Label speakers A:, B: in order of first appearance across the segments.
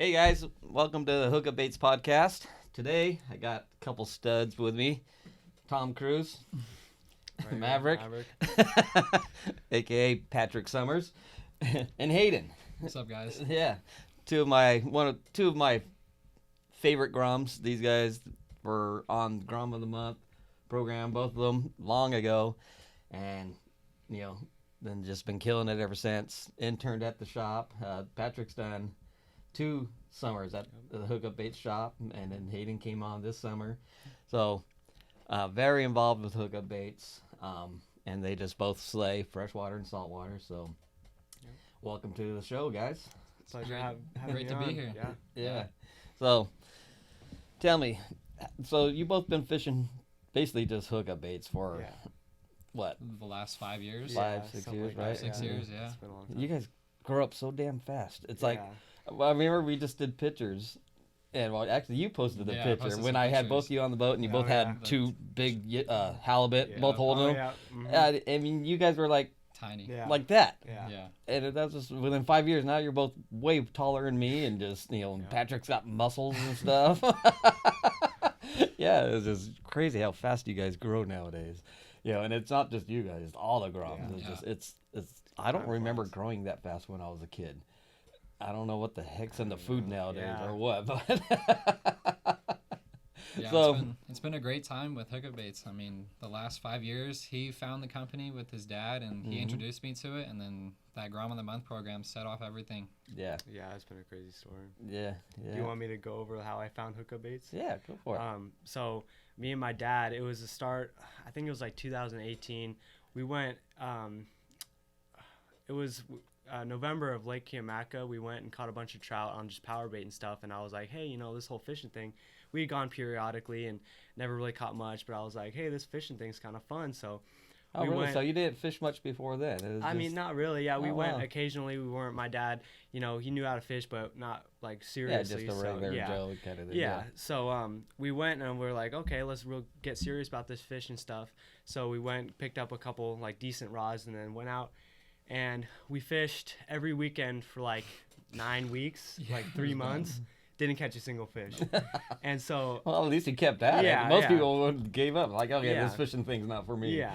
A: Hey guys, welcome to the Hookup Baits Podcast. Today I got a couple studs with me. Tom Cruise,
B: Right,
A: Maverick, aka Patrick Sommers, and Hayden.
C: What's up, guys?
A: Yeah, two of my favorite Groms. These guys were on Grom of the Month program, both of them long ago, and then just been killing it ever since. Interned at the shop. Patrick's done 2 summers at the Hookup Baits shop, and then Hayden came on this summer. So very involved with Hookup Baits, and they just both slay freshwater and saltwater. So welcome to the show, guys.
B: Pleasure
C: Great to be here.
A: Yeah. So tell me, so you both been fishing basically just Hookup Baits for what?
C: The last 5 years.
A: 5, 6 years, right?
C: 6 years, yeah.
B: It's been a long time.
A: You guys grow up so damn fast. It's like, well, I remember we just did pictures, and well, actually you posted the
C: Yeah, I
A: picture
C: posted
A: when
C: some
A: I had
C: pictures.
A: both of you on the boat, and you both had 2 big halibut, both holding them.
B: Yeah.
A: I mean, you guys were like
C: Tiny.
A: like that,
C: Yeah.
A: and that's just within 5 years. Now you're both way taller than me, and just Patrick's got muscles and stuff. Yeah, it's just crazy how fast you guys grow nowadays. And it's not just you guys; it's all the Groms. It's I don't remember growing that fast when I was a kid. I don't know what the heck's in the food nowadays or what, but
C: Yeah,
A: so
C: it's been a great time with Hookup Baits. I mean, the last 5 years, he found the company with his dad, and he introduced me to it, and then that Grom of the Month program set off everything.
A: yeah,
B: It's been a crazy story.
A: yeah.
B: Do you want me to go over how I found Hookup Baits?
A: Yeah, go for it.
B: So me and my dad, it was the start, I think it was like 2018. We went, it was November of Lake Kiamaka. We went and caught a bunch of trout on just power bait and stuff. And I was like, hey, this whole fishing thing, we had gone periodically and never really caught much. But I was like, hey, this fishing thing's kind of fun. So
A: Oh, really? So you didn't fish much before then?
B: I mean, not really. Yeah, we went
A: wow.
B: occasionally. We weren't. My dad, he knew how to fish, but not like seriously.
A: Yeah, just a regular Joe kind of thing.
B: Yeah. So we went and we were like, okay, let's get serious about this fish and stuff. So we went, picked up a couple like decent rods, and then went out and we fished every weekend for like 9 weeks, like 3 months. Didn't catch a single fish. And so
A: well, at least he kept at it. Most people gave up. Like, okay, this fishing thing's not for me.
B: Yeah.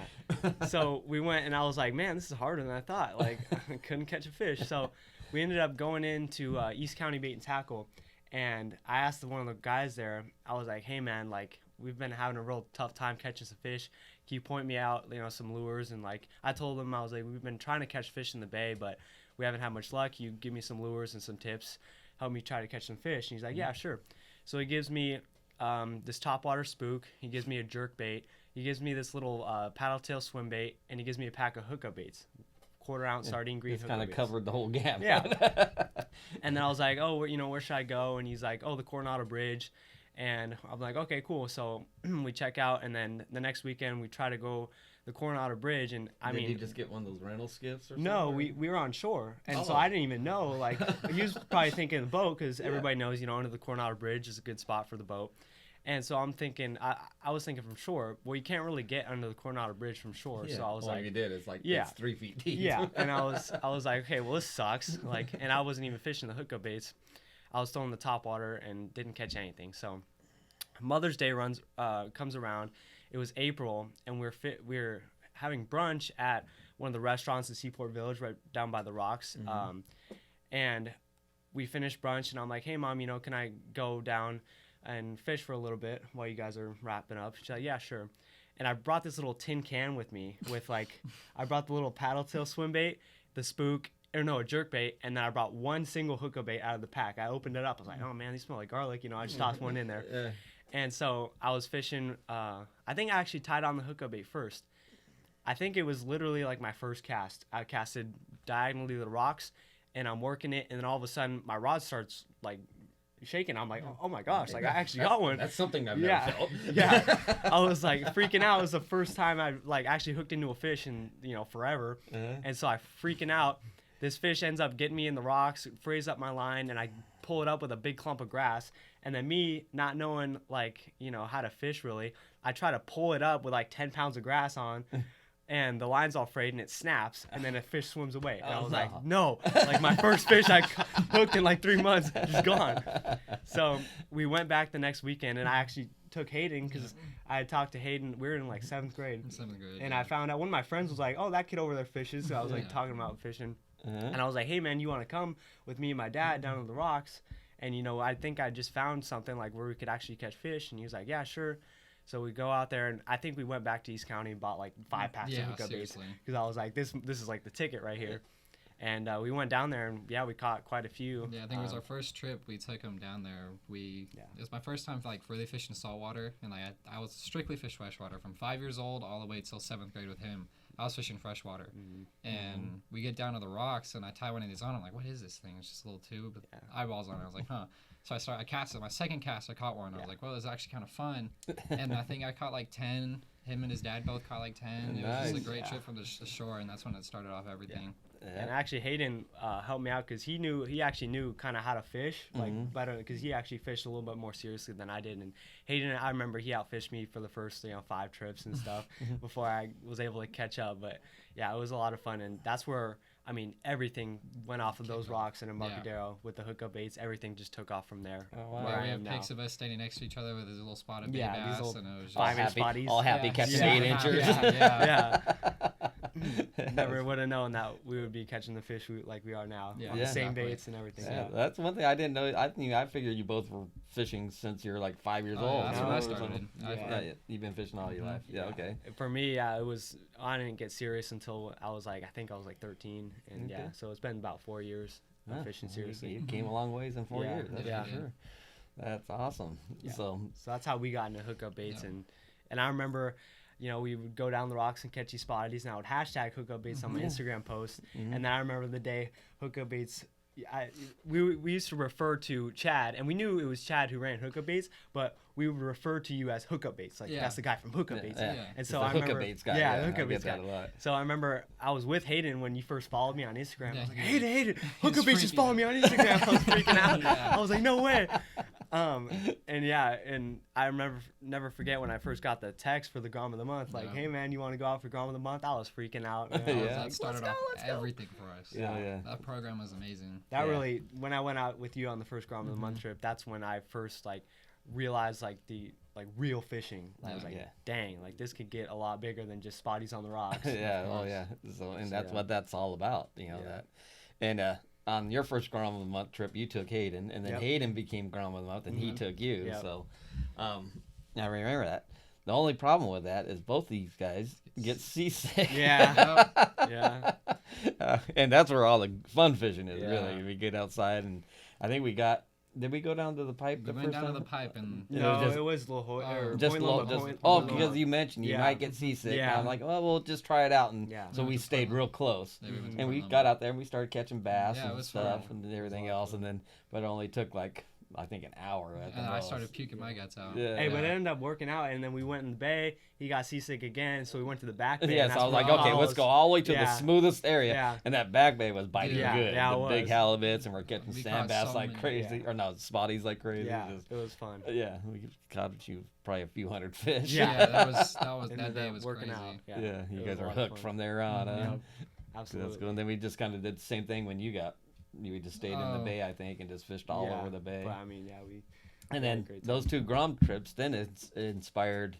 B: So we went, and I was like, man, this is harder than I thought. Like, I couldn't catch a fish. So we ended up going into East County Bait and Tackle, and I asked one of the guys there, I was like, hey, man, like, we've been having a real tough time catching some fish. Can you point me out, some lures? And, like, I told him, I was like, we've been trying to catch fish in the bay, but we haven't had much luck. You give me some lures and some tips. Help me try to catch some fish. And he's like, yeah, sure. So he gives me this topwater spook. He gives me a jerk bait. He gives me this little paddle tail swim bait, and he gives me a pack of hookup baits, 1/4 ounce sardine green.
A: It's kind of covered the whole gamut.
B: Yeah. And then I was like, oh, where should I go? And he's like, oh, the Coronado Bridge. And I'm like, okay, cool. So we check out, and then the next weekend we try to go the Coronado Bridge, and
A: Did you just get one of those rental skiffs or something?
B: No, we were on shore, and so I didn't even know. Like, he was probably thinking the boat, because everybody knows, under the Coronado Bridge is a good spot for the boat. And so I'm thinking, I was thinking from shore. Well, you can't really get under the Coronado Bridge from shore. So I was like,
A: you did. It's like it's 3 feet deep.
B: Yeah, and I was like, okay, well, this sucks. Like, and I wasn't even fishing the hookup baits. I was throwing the top water and didn't catch anything. So Mother's Day comes around. It was April, and we're having brunch at one of the restaurants in Seaport Village, right down by the rocks. And we finished brunch, and I'm like, hey, Mom, can I go down and fish for a little bit while you guys are wrapping up? She's like, yeah, sure. And I brought this little tin can with me with I brought the little paddle tail swim bait, the spook, a jerk bait, and then I brought one single hookup bait out of the pack. I opened it up. I was like, oh, man, these smell like garlic. I just tossed one in there.
A: Yeah.
B: And so I was fishing. I think I actually tied on the hookup bait first. I think it was literally like my first cast. I casted diagonally to the rocks, and I'm working it, and then all of a sudden my rod starts like shaking. I'm like, oh my gosh, like I actually got one.
A: That's something I've never felt.
B: Yeah. I was like freaking out. It was the first time I like actually hooked into a fish in forever. And so I freaking out. This fish ends up getting me in the rocks, frays up my line, and I pull it up with a big clump of grass. And then me not knowing how to fish really, I try to pull it up with like 10 pounds of grass on. and the line's all frayed and it snaps and then a fish swims away. And I was
A: no.
B: like, no. Like my first fish I hooked in like 3 months, just gone. So we went back the next weekend and I actually took Hayden because I had talked to Hayden. We were in like 7th grade. And I found out one of my friends was like, oh, that kid over there fishes. So I was like talking about fishing. And I was like, hey, man, you want to come with me and my dad down to the rocks? And, you know, I think I just found something like where we could actually catch fish. And he was like, yeah, sure. So we go out there, and I think we went back to East County and bought like 5 packs of hookup baits because I was like, this is like the ticket right here. And we went down there, and we caught quite a few.
C: Yeah, I think it was our first trip. We took him down there. It was my first time like really fishing saltwater, and like I was strictly fish freshwater from 5 years old all the way till 7th grade with him. I was fishing freshwater, and we get down to the rocks, and I tie one of these on. I'm like, what is this thing? It's just a little tube with eyeballs on it. I was like, huh. So I cast it. My second cast, I caught one. I was like, well, this is actually kind of fun. And I think I caught like 10. Him and his dad both caught like 10. It was just a great trip from the shore, and that's when it started off everything.
B: And actually Hayden helped me out because he actually knew kind of how to fish like better because he actually fished a little bit more seriously than I did. And Hayden, I remember he outfished me for the first 5 trips and stuff before I was able to catch up. But yeah, it was a lot of fun, and that's where everything went off of those rocks in Embarcadero with the hookup baits. Everything just took off from there.
A: Oh, wow.
C: Where we have pics of us standing next to each other with his little spotted bay bass,
B: these
C: and it was
B: just
A: all happy catching 8-inchers.
C: Yeah.
B: Never would have known that we would be catching the fish like we are now.
C: Yeah,
B: on the same baits and everything.
A: Yeah, that's one thing I didn't know. I figured you both were fishing since you were like 5 years old.
C: That's when I started.
A: You've been fishing all your life. Yeah, okay.
B: For me, it was. I didn't get serious until I was like 13, and so it's been about 4 years of fishing seriously.
A: You came a long ways in 4 years. That's for sure. That's awesome.
B: Yeah.
A: So
B: that's how we got into hookup baits, and I remember. We would go down the rocks and catch these spotties, and I would hashtag hookup baits on my Instagram post. And then I remember the day hookup baits, we used to refer to Chad, and we knew it was Chad who ran hookup baits, but we would refer to you as hookup baits, like that's the guy from hookup baits. And so I remember,
A: hookup baits guy.
B: The hookup baits guy. So I remember I was with Hayden when you first followed me on Instagram. I was like, Hayden, hookup baits just followed me on Instagram. I was freaking out. I was like, no way. And I remember never forget when I first got the text for the Grom of the Month, like, hey man, you want to go out for Grom of the Month? I was freaking out.
C: That started off everything for us.
A: Yeah.
C: That program was amazing.
B: That really, when I went out with you on the first Grom of the Month trip, that's when I first realized the real fishing. I was like, dang, this could get a lot bigger than just spotties on the rocks.
A: So that's what that's all about, that. And on your first Grom of the Month trip, you took Hayden, and then Hayden became Grom of the Month, and he took you. Yep. So I remember that. The only problem with that is both these guys get seasick.
B: Yeah.
A: And that's where all the fun fishing is, really. We get outside, and I think did we go down to the pipe
C: we went down to the pipe, and
B: it was little
A: because you mentioned you might get seasick. Yeah. And I'm like, well, we'll just try it out, and so we stayed real close, and we got out there and we started catching bass and stuff and everything else, and then but it only took I think an hour.
C: And I started puking my guts out.
B: But it ended up working out, and then we went in the bay. He got seasick again, so we went to the back bay.
A: So I was like, okay, let's go all the way to the smoothest area. And that back bay was biting good. The big halibuts, and we're catching sand bass like crazy. Or no, spotties like crazy.
B: Yeah, it was fun.
A: Yeah, we caught probably a few hundred fish.
C: That day was
B: working
C: crazy.
B: out.
A: Yeah, you guys are hooked from there on.
B: Absolutely.
A: That's cool. And then we just kind of did the same thing when you got. We just stayed in the bay, I think, and just fished all over the bay.
B: But we.
A: And then those 2 Grom trips, then it's inspired.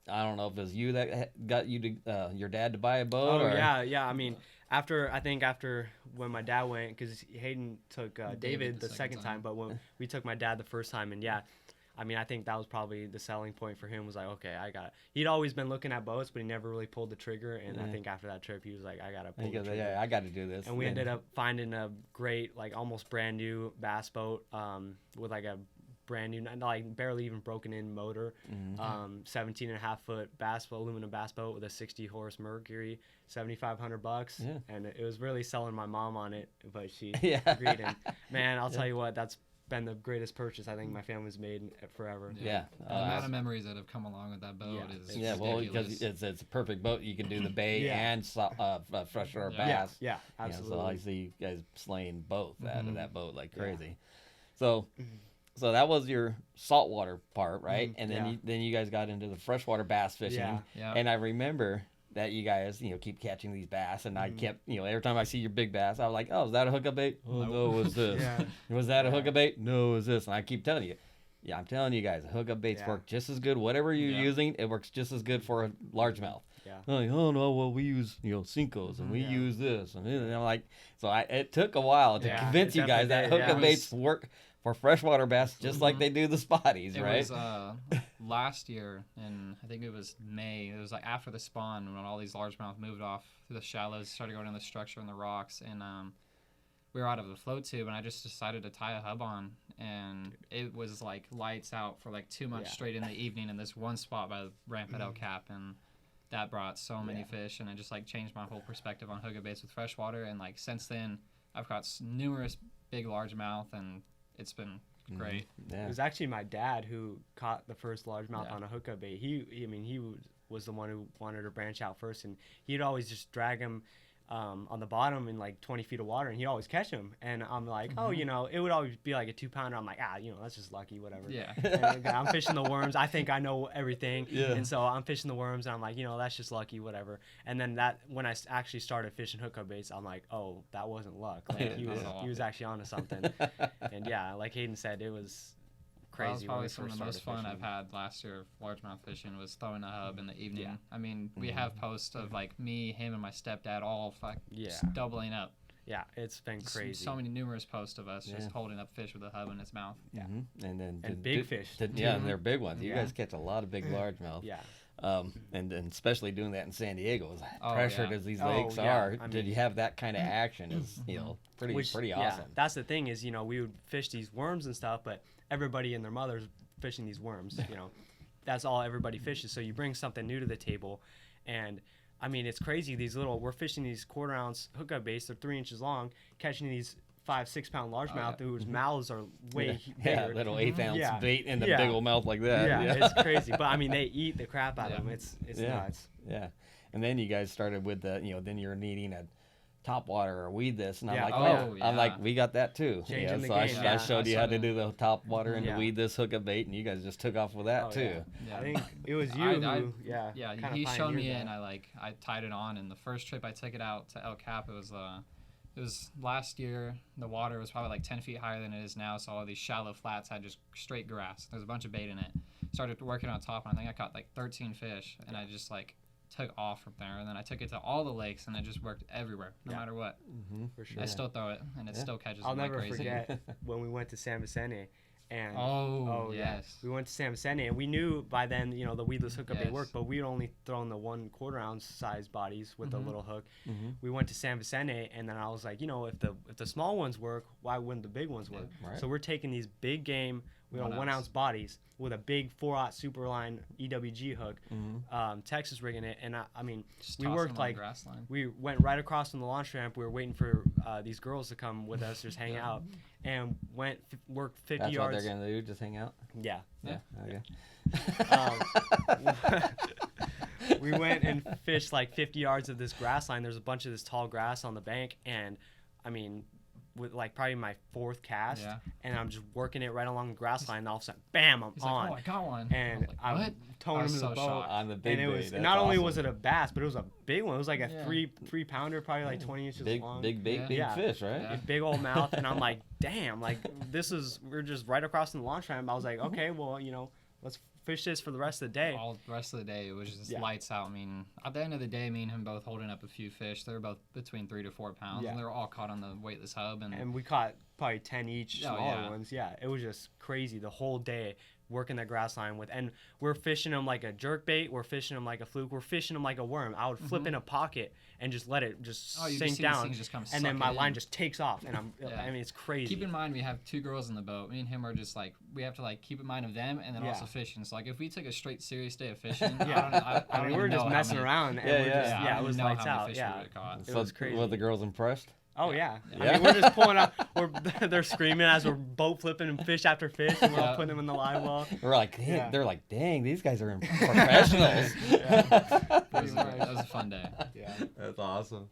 A: I don't know if it was you that got you to your dad to buy a boat. After when my dad went, because Hayden took David the second time, but when we took my dad the first time, and I think that was probably the selling point for him. Was like, okay, he'd always been looking at boats, but he never really pulled the trigger. And I think after that trip, he was like, I gotta pull the trigger. Yeah, I got to do this.
B: And we ended up finding a great, almost brand new bass boat, with a brand new, barely even broken in motor, 17.5 foot aluminum bass boat with a 60 horse Mercury, $7,500.
A: Yeah.
B: And it was really selling my mom on it, but she agreed. And man, I'll tell you what, that's been the greatest purchase I think my family's made forever.
C: The amount of memories that have come along with that boat is ridiculous.
A: Because it's a perfect boat. You can do the bay and freshwater bass.
B: Yeah, absolutely.
A: So I see you guys slaying both out of that boat like crazy. So that was your saltwater part, right? And then you guys got into the freshwater bass fishing. And I remember that you guys, keep catching these bass, and I kept, every time I see your big bass, I was like, oh, is that a hookup bait? Oh, no, it was this. Was that a hookup bait? No, it was this. And I keep telling you. Yeah, I'm telling you guys, hookup baits work just as good. Whatever you're using, it works just as good for a largemouth.
B: Yeah.
A: Like, oh no, well we use Cincos and we use this, and I'm like, so it took a while to convince you guys that hookup baits work for freshwater bass just like they do the spotties, right?
C: It was last year, and I think it was May. It was like after the spawn when all these largemouth moved off through the shallows, started going in the structure and the rocks, and we were out of the float tube, and I just decided to tie a hub on, and it was like lights out for like 2 months straight in the evening in this one spot by the ramp at El Cap, and that brought so many fish, and it just like changed my whole perspective on hookup baits with freshwater. And like since then, I've caught numerous big largemouth, and it's been great.
B: Yeah. It was actually my dad who caught the first largemouth on a hookup bait. He was the one who wanted to branch out first, and he'd always just drag him on the bottom in like 20 feet of water, and he'd always catch him. And I'm like, oh, it would always be like a 2-pounder. I'm like, that's just lucky, whatever.
C: Yeah.
B: And I'm fishing the worms. I think I know everything. Yeah. And so I'm fishing the worms, and I'm like, that's just lucky, whatever. And then when I actually started fishing hookup baits, I'm like, oh, that wasn't luck. Like he was actually onto something. And yeah, like Hayden said, it was crazy.
C: That was probably some of the most fun I've had last year of largemouth fishing, was throwing a hub in the evening. Yeah. I mean, we have posts of like me, him, and my stepdad all just doubling up.
B: Yeah, it's been crazy.
C: So many numerous posts of us just holding up fish with a hub in its mouth.
B: Yeah,
A: and
B: big fish.
A: And they're big ones. You guys catch a lot of big largemouth.
B: Yeah.
A: And especially doing that in San Diego, as pressured as these lakes are, did you have that kind of action is pretty awesome.
B: Yeah, that's the thing is we would fish these worms and stuff, but everybody and their mothers fishing these worms. That's all everybody fishes. So you bring something new to the table, and I mean it's crazy. We're fishing these 1/4 ounce hookup baits. They're 3 inches long, catching these 5-6 pound largemouth whose mouths are way bigger.
A: Little 1/8 ounce bait in the big old mouth like that.
B: Yeah, it's crazy. But I mean, they eat the crap out of them. It's nuts.
A: Yeah, and then you guys started with the then you're needing a top water or weed this, and I'm like, I'm like, we got that too.
B: Changing the
A: I
B: game.
A: showed you how to do the top water and the weed this hookup bait, and you guys just took off with that too.
B: I think it was you
C: he showed me it, and I tied it on, and the first trip I took it out to El Cap, it was last year. The water was probably like 10 feet higher than it is now, so all these shallow flats had just straight grass. There's a bunch of bait in it. Started working on top, and I think I caught like 13 fish, and I just took off from there. And then I took it to all the lakes, and it just worked everywhere, no matter what.
B: For sure.
C: I still throw it, and it still catches
B: I'll
C: like
B: never
C: crazy.
B: forget when we went to San Vicente. And
C: yes.
B: We went to San Vicente, and we knew by then, the weedless hookup bait worked, but we'd only thrown the 1/4 ounce size bodies with a little hook. We went to San Vicente, and then I was like, if the small ones work, why wouldn't the big ones work?
A: Right.
B: So we're taking these big game, 1 ounce bodies with a big 4/0 Superline EWG hook, Texas rigging it, and I mean,
C: Just
B: we
C: toss
B: worked
C: them on the grass line.
B: we went right across from the launch ramp. We were waiting for these girls to come with us, just hang out, and worked 50
A: That's
B: yards.
A: what they're gonna do, just hang out.
B: Yeah.
A: Okay.
B: We went and fished like 50 yards of this grass line. There's a bunch of this tall grass on the bank, and I mean, with probably my 4th cast, and I'm just working it right along the grass line, and all of a sudden, bam, I'm on.
C: Like, I got one.
B: And I'm towing him to the boat.
C: Shocked.
A: On the big
B: and it
A: bait.
B: was
A: That's
B: not only
A: awesome.
B: was it a bass, but it was a big one. It was like a 3 pounder, probably like 20 inches long.
A: Big fish, right?
B: A big old mouth, and I'm like, damn, we're just right across from the launch ramp. I was like, okay, well, let's fish this for the rest of the day.
C: All the rest of the day, it was just lights out. I mean, at the end of the day, me and him both holding up a few fish. They were both between 3 to 4 pounds, and they were all caught on the weightless hub. And
B: we caught probably 10 each, smaller ones. Yeah, it was just crazy the whole day working that grass line and we're fishing them like a jerk bait. We're fishing them like a fluke. We're fishing them like a worm. I would flip in a pocket and just let it sink down, and then my line just takes off, and I mean, it's crazy.
C: Keep in mind, we have 2 girls in the boat. Me and him are just we have to keep in mind of them, and then also fishing. So if we took a straight serious day of fishing, I
B: mean, we were just messing around. And it was lights out.
A: It
B: was crazy.
A: Were the girls impressed?
B: Oh yeah. I mean, we're just pulling up. They're screaming as we're boat flipping and fish after fish, and we're all putting them in the live well.
A: We're like, they're like, dang, these guys are professionals.
C: That was a fun day.
B: Yeah,
A: that's awesome.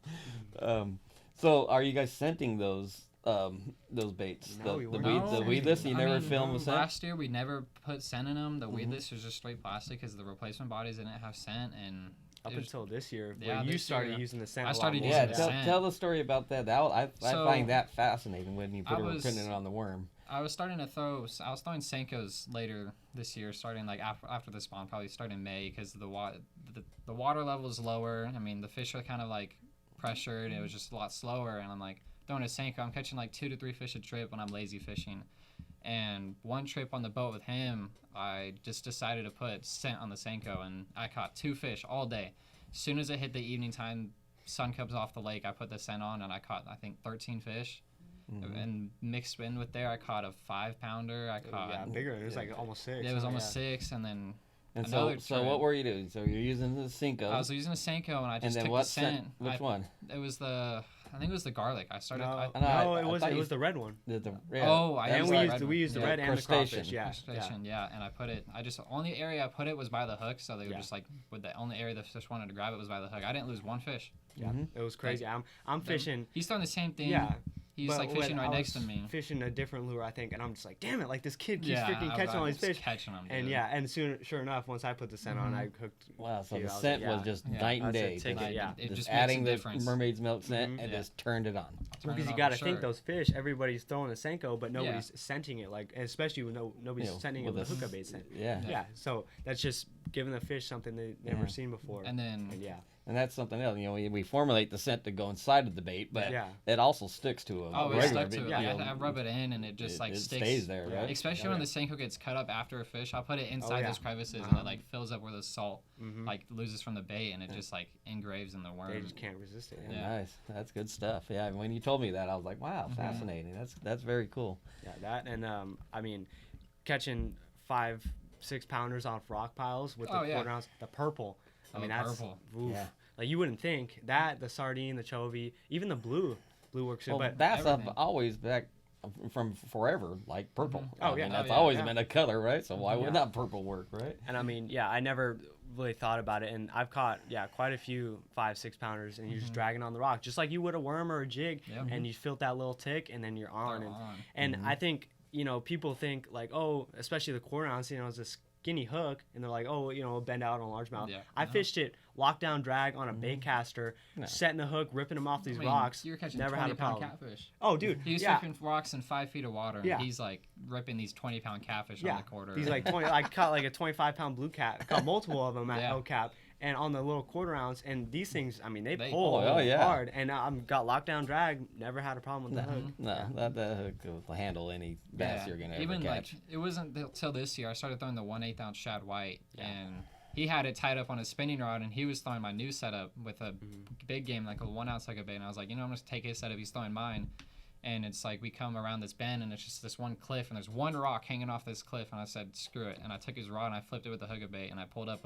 A: So, are you guys scenting those baits?
B: No,
A: the weedless. You never filmed the scent.
C: Last year we never put scent in them. The weedless was just straight plastic because the replacement bodies didn't have scent, and
B: Up
C: It was-
B: until this year,
C: Yeah,
B: where you
C: this
B: started
C: year,
B: using the scent.
C: I
B: a lot
C: started
B: more.
C: using
A: Yeah,
C: the
A: tell,
C: scent.
A: tell the story about that. I
C: So,
A: find that fascinating when you
C: I
A: put
C: was-
A: putting it on the worm.
C: I was throwing Senkos later this year, starting like after the spawn, probably starting May, because the water level is lower. I mean, the fish are kind of like pressured. It was just a lot slower, and I'm like throwing a Senko. I'm catching like 2 to 3 fish a trip when I'm lazy fishing. And one trip on the boat with him, I just decided to put scent on the Senko, and I caught 2 fish all day. As soon as it hit the evening time, sun comes off the lake, I put the scent on, and I caught, I think, 13 fish.
A: Mm-hmm.
C: And mixed in with there, I caught a 5-pounder. I caught
B: Yeah, bigger. It was like almost 6.
C: it was
B: huh?
C: almost
B: Yeah.
C: 6, and then
A: And
C: another
A: so
C: trip.
A: what were you doing? So you're using the Cinco.
C: I was using a Senko, and I
A: and
C: just
A: then
C: took
A: what
C: the scent.
A: Which one?
C: It was I think it was the garlic. I started.
B: No,
A: I
B: it was
A: thought
B: it
A: you-
B: was the red one.
A: Yeah,
C: Oh, I
A: that
B: And
A: was
C: used
B: we
C: the
A: like-
B: used
C: red
B: we used the
A: yeah,
B: red and the
A: crustacean.
B: crawfish. Yeah,
C: Crustacean, yeah. And I put it. Only area I put it was by the hook, so they were
B: Yeah.
C: just like, with the only area the fish wanted to grab it was by the hook. I didn't lose one fish.
B: yeah.
A: Mhm.
B: It was crazy. I'm fishing.
C: He's doing the same thing.
B: Yeah.
C: He's
B: but
C: like
B: when
C: fishing
B: I
C: right
B: was
C: next to me.
B: Fishing a different lure, I think, and I'm just like, damn it! Like this kid keeps
C: Yeah,
B: freaking
C: I
B: catching all these
C: was
B: fish.
C: catching them.
B: And
C: dude.
B: yeah, and sure enough, once I put the scent on, I hooked.
A: Wow, so
B: Dude,
A: the
B: I was
A: scent
B: like,
A: was
B: yeah.
A: just
C: Yeah.
A: night and
B: That's a
A: day.
B: ticket,
A: tonight.
B: yeah.
C: It just makes
A: adding
C: a
A: the
C: difference.
A: mermaid's milk scent
B: Mhm.
A: and
C: Yeah.
A: just turned it on.
C: Turn
B: Because
C: it
B: you
C: on
B: got to
C: for
B: think
C: sure.
B: those fish, everybody's throwing a Senko, but nobody's scenting it, like, and especially when nobody's
A: You know,
B: scenting it
A: with
B: with a
A: a
B: hookup bait scent.
A: Yeah.
B: Yeah, so that's just giving the fish something they've never
A: Yeah.
B: seen before.
C: And then
B: And yeah,
A: And that's something else. You know, we formulate the scent to go inside of the bait, but
B: Yeah.
A: it also sticks to a
C: oh, it
A: regular
C: stuck
A: bait.
C: to it.
B: Yeah.
C: Like, I rub it in, and it just
A: it
C: sticks.
A: stays there,
B: Yeah.
A: right?
C: Especially
B: Oh,
C: when
B: yeah.
C: the Senko gets cut up after a fish, I'll put it inside
B: yeah.
C: those crevices, and
B: Uh-huh.
C: it like fills up where the salt
B: Mhm.
C: like loses from the bait, and it just like engraves in the worm.
B: they just can't resist it.
A: Yeah,
C: Yeah.
A: Nice. That's good stuff. Yeah, when you told me that, I was like, wow, fascinating. That's very cool.
B: Yeah, that and I mean, catching 5-6 pounders off rock piles with the
C: Oh, yeah.
B: quarter ounce, the purple. I
C: Oh,
B: mean, that's
C: purple.
B: oof.
A: Yeah.
B: Like you wouldn't think that the sardine, the chovy, even the blue works good.
A: Well,
B: But
A: bass have
C: everything.
A: always back from forever like purple.
B: Oh,
A: I
B: yeah.
A: mean,
B: Oh,
A: that's
C: yeah,
A: always
B: yeah.
A: been a color, right? So why
B: Yeah.
A: would not purple work, right?
B: and I mean, yeah, I never really thought about it, and I've caught quite a few 5-6 pounders, and you're just dragging on the rock, just like you would a worm or a jig,
C: Yep.
B: and you feel that little tick, and then you're on.
C: They're
B: And,
C: on.
B: and I think people think like, oh, especially the quarter ounce, it's a skinny hook, and they're like, oh, bend out on a largemouth.
C: Yeah.
B: I
C: No.
B: fished it lockdown drag on a bait caster,
A: No.
B: setting the hook, ripping them off these
C: I mean,
B: rocks.
C: You were catching
B: never had a
C: 20-pound
B: problem.
C: catfish.
B: Oh, dude,
C: He was
B: yeah.
C: flipping rocks in 5 feet of water, and
B: Yeah.
C: he's like ripping these 20-pound catfish
B: Yeah,
C: on the quarter.
B: these like 20. I caught like a 25-pound blue cat. Caught multiple of them at
C: Yeah.
B: El Cap, and on the little quarter ounce. And these things, I mean, they
C: They-
B: pull
A: Oh, yeah.
B: hard. And got lockdown drag. Never had a problem with the hook.
A: No,
B: Yeah.
A: that hook will handle any bass you're gonna
C: Even
A: ever catch.
C: like it wasn't until this year I started throwing the 1/8 ounce shad white,
B: Yeah.
C: and he had it tied up on a spinning rod, and he was throwing my new setup with a
B: Mm-hmm.
C: big game, like a 1 ounce hookup bait. And I was like, I'm gonna take his setup, he's throwing mine. And it's like we come around this bend, and it's just this one cliff, and there's one rock hanging off this cliff. And I said, screw it. And I took his rod and I flipped it with the hookup bait, and I pulled up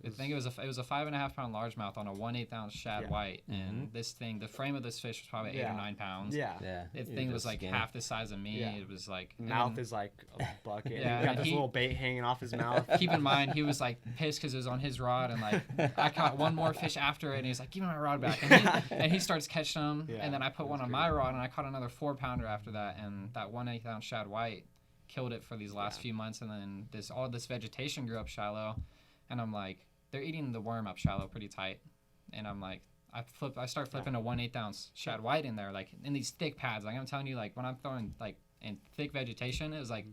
C: I think it was a 5.5 pound largemouth on a 1/8 ounce shad
B: Yeah.
C: white. And this thing, the frame of this fish was probably 8
B: Yeah.
C: or 9 pounds.
B: Yeah.
A: Yeah,
C: The
A: you're
C: thing was
A: just
C: like
A: skinny.
C: half the size of me.
B: Yeah.
C: It was like and
B: Mouth
C: then-
B: is like a bucket.
C: Yeah,
B: Yeah, got
C: and
B: this
C: he-
B: little bait hanging off his mouth.
C: Keep in mind, he was like pissed because it was on his rod, and like I caught one more fish after it, and he's like, "Give me my rod back," and he starts catching them,
B: Yeah,
C: and then I put one
B: that's
C: on my rod, and I caught another 4-pounder after that, and that 1/8 ounce shad white killed it for these last few months, and then all this vegetation grew up shallow, and I'm like, they're eating the worm up shallow pretty tight, and I'm like, I start flipping a 1/8 ounce shad white in there, like in these thick pads, like I'm telling you, like when I'm throwing like in thick vegetation, it was like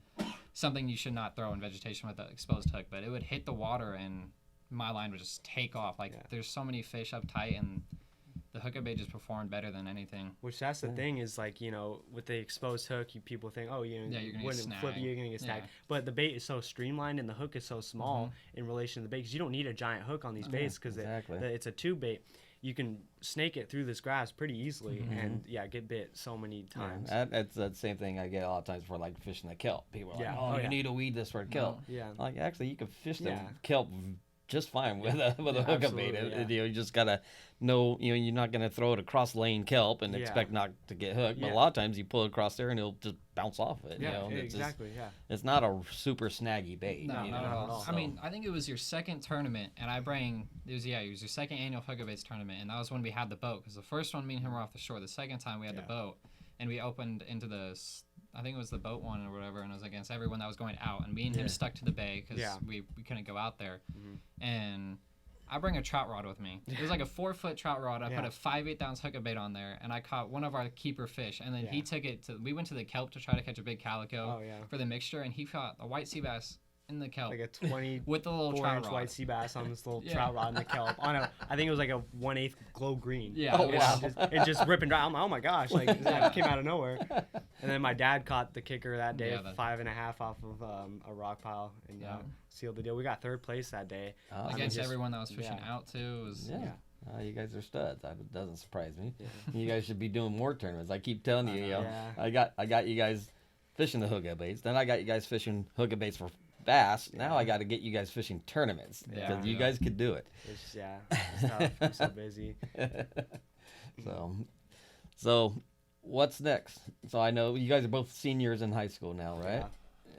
C: something you should not throw in vegetation with an exposed hook, but it would hit the water and my line would just take off. Like there's so many fish up tight, and the hookup bait just performed better than anything.
B: Which that's the thing is like, with the exposed hook, people think, oh,
C: Yeah, you're gonna
B: wouldn't
C: get
B: flip it,
C: snagged.
B: you're going to get snagged.
C: Yeah.
B: But the bait is so streamlined and the hook is so small in relation to the bait, because you don't need a giant hook on these baits, because
A: exactly.
B: it's a tube bait. You can snake it through this grass pretty easily and get bit so many times.
A: That's the same thing I get a lot of times for like fishing the kelp. People are like,
B: Yeah.
A: oh,
B: Oh,
A: you
B: yeah.
A: need to weed this for kelp.
B: Yeah.
A: Like actually, you can fish the
B: Yeah.
A: kelp just fine with a hookup bait.
B: absolutely,
A: You just gotta know, you're not gonna throw it across lane kelp and
B: Yeah.
A: expect not to get hooked. But
B: Yeah.
A: a lot of times you pull it across there and it'll just bounce off it.
B: Yeah,
A: It's just-
B: exactly. Yeah.
A: it's not a super snaggy bait.
C: No,
A: you
C: not
A: know?
C: at all.
A: So-
C: I mean, I think it was your second tournament, and it was your second annual hookup baits tournament, and that was when we had the boat. Because the first one, me and him were off the shore. The second time, we had the boat, and we opened into I think it was the boat one or whatever, and it was against everyone that was going out, and me and him stuck to the bay because we couldn't go out there, and I bring a trout rod with me. It was like a 4-foot trout rod. I put a 5/8 ounce hookup bait on there, and I caught one of our keeper fish. And then he took it to. We went to the kelp to try to catch a big calico for the mixture, and he caught a white sea bass in the kelp,
B: like a 20
C: with the little trout
B: inch
C: rod.
B: white sea bass on this little trout rod in the kelp. I think it was like a 1/8 glow green.
C: Yeah.
A: Oh, wow.
B: It just ripping dry. I'm like, oh my gosh, like that came out of nowhere. And then my dad caught the kicker that day, 5.5 off of a rock pile, and sealed the deal. We got 3rd place that day
C: against everyone that was fishing out too. Was
A: you guys are studs. It doesn't surprise me. You guys should be doing more tournaments. I keep telling you, you know, I got you guys fishing the hookup baits. Then I got you guys fishing hookup baits for bass. Now I got to get you guys fishing tournaments because you guys could do it.
B: It's tough. I'm so busy.
A: So what's next? So I know you guys are both seniors in high school now, right?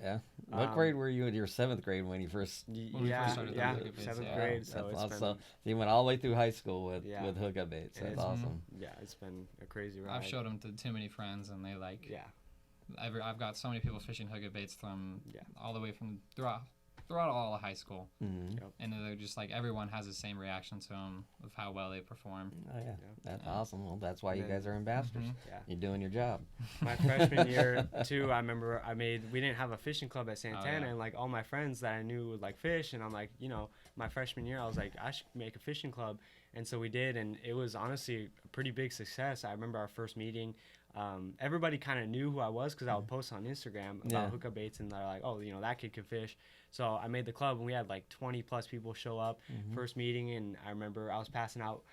A: Yeah. What grade were you in your 7th grade when you first?
C: Started the hookup baits?
B: 7th grade. So
A: that's awesome. So you went all the way through high school with hookup baits. That's awesome.
B: Yeah, it's been a crazy ride.
C: I've showed them to too many friends, and they like. Yeah. I've got so many people fishing hookup baits from all the way from throughout all of high school, and they're just like everyone has the same reaction to them of how well they perform.
A: Oh yeah, that's awesome. Well, that's why you guys are ambassadors. You're doing your job.
B: My freshman year too, I remember we didn't have a fishing club at Santana, and like all my friends that I knew would like fish, and I'm like, you know, my freshman year I was like, I should make a fishing club, and so we did, and it was honestly a pretty big success. I remember our first meeting. Everybody kind of knew who I was because I would post on Instagram about hookup baits, and they're like, oh, you know, that kid can fish. So I made the club, and we had like 20 plus people show up first meeting, and I remember I was passing out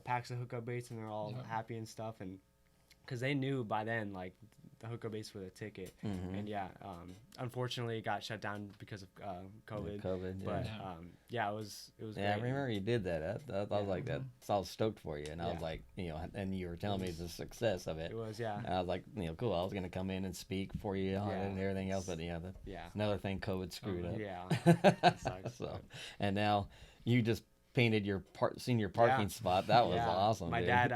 B: packs of hookup baits, and they're all happy and stuff, and because they knew by then like the hookup baits were the ticket, and unfortunately it got shut down because of COVID. But it was great.
A: I remember you did that. I was like that. So I was stoked for you, and I was like, you know, and you were telling me the success of it.
B: It was,
A: And I was like, you know, cool. I was gonna come in and speak for you on it and everything else, but another thing, COVID screwed up.
B: That sucks.
A: So, and now you just painted your senior parking spot. That was awesome.
B: My dad,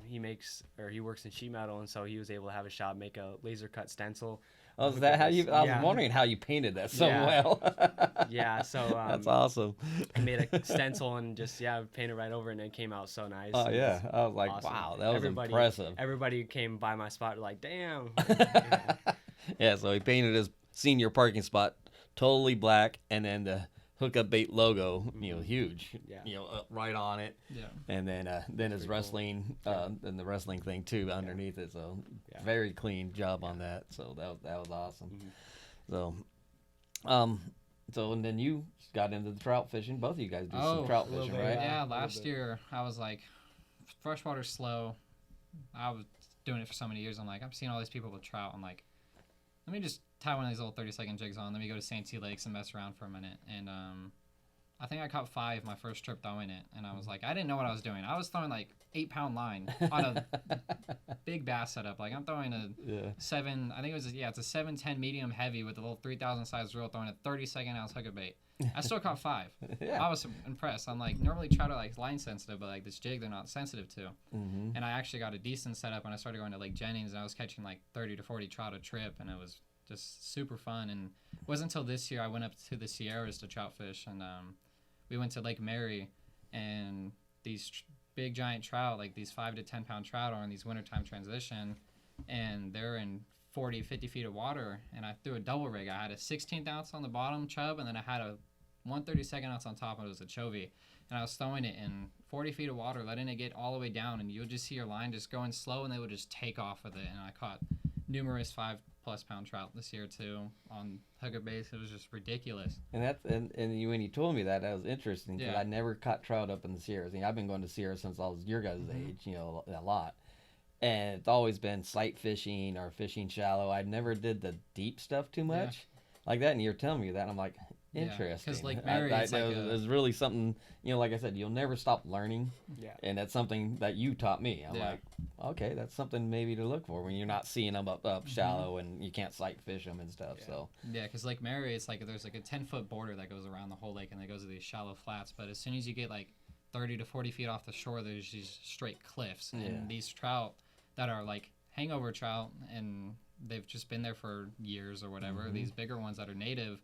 B: he works in sheet metal, and so he was able to have a shop make a laser cut stencil.
A: Oh, is that how you? I was wondering how you painted that so well.
B: So
A: that's awesome.
B: I made a stencil and just painted right over it, and it came out so nice.
A: Oh yeah, I was like,
B: awesome.
A: Wow, that was impressive.
B: Everybody who came by my spot were like, damn.
A: So he painted his senior parking spot totally black, and then the hookup bait logo, you know, huge, you know, right on it. Yeah. And then his wrestling, and the wrestling thing too underneath it. So very clean job on that. So that was awesome. So and then you got into the trout fishing. Both of you guys do some trout fishing, right?
C: Yeah. Last year I was like, freshwater's slow. I was doing it for so many years. I'm like, I'm seeing all these people with trout. I'm like, let me just tie one of these little 30-second jigs on. Let me go to Santee Lakes and mess around for a minute. And I think I caught 5 my first trip throwing it. And I was like, I didn't know what I was doing. I was throwing like 8-pound line on a big bass setup. Like I'm throwing a 7, I think it was, it's a 710 medium heavy with a little 3,000 size reel, throwing a 30-second ounce hookup bait. I still caught 5. I was impressed. I'm like, normally trout are like line sensitive, but like this jig they're not sensitive to. And I actually got a decent setup when I started going to Lake Jennings, and I was catching like 30 to 40 trout a trip, and it was just super fun. And it wasn't until this year I went up to the Sierras to trout fish, and we went to Lake Mary, and these big giant trout, like these 5 to 10 pound trout, are in these wintertime transition, and they're in 40, 50 feet of water, and I threw a double rig. I had a 16th ounce on the bottom chub, and then I had a 1/32 ounce on top, and it was a chovy. And I was throwing it in 40 feet of water, letting it get all the way down, and you'll just see your line just going slow, and they would just take off with it. And I caught numerous 5+ pound trout this year too on hookup baits. It was just ridiculous.
A: And when you told me that was interesting, because I never caught trout up in the Sierras. I mean, I've been going to Sierras since I was your guys' age, you know, a lot. And it's always been sight fishing or fishing shallow. I never did the deep stuff too much like that. And you're telling me that, and I'm like, interesting.
C: Because Lake Mary, it's like
A: it was really something, you know, like I said, you'll never stop learning. Yeah. And that's something that you taught me. I'm like, okay, that's something maybe to look for when you're not seeing them up shallow and you can't sight fish them and stuff. So
C: because Lake Mary, it's like there's like a 10-foot border that goes around the whole lake, and it goes to these shallow flats. But as soon as you get like 30 to 40 feet off the shore, there's these straight cliffs, and these trout that are like hangover trout, and they've just been there for years or whatever. These bigger ones that are native,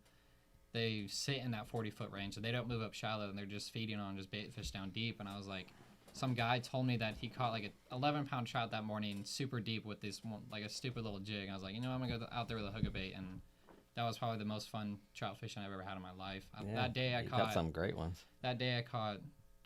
C: they sit in that 40-foot range, and they don't move up shallow, and they're just feeding on just bait fish down deep. And I was like, some guy told me that he caught like a 11-pound trout that morning, super deep with this one, like a stupid little jig. And I was like, I'm gonna go out there with a hookup bait, and that was probably the most fun trout fishing I've ever had in my life. That day I caught
A: some great ones.
C: That day I caught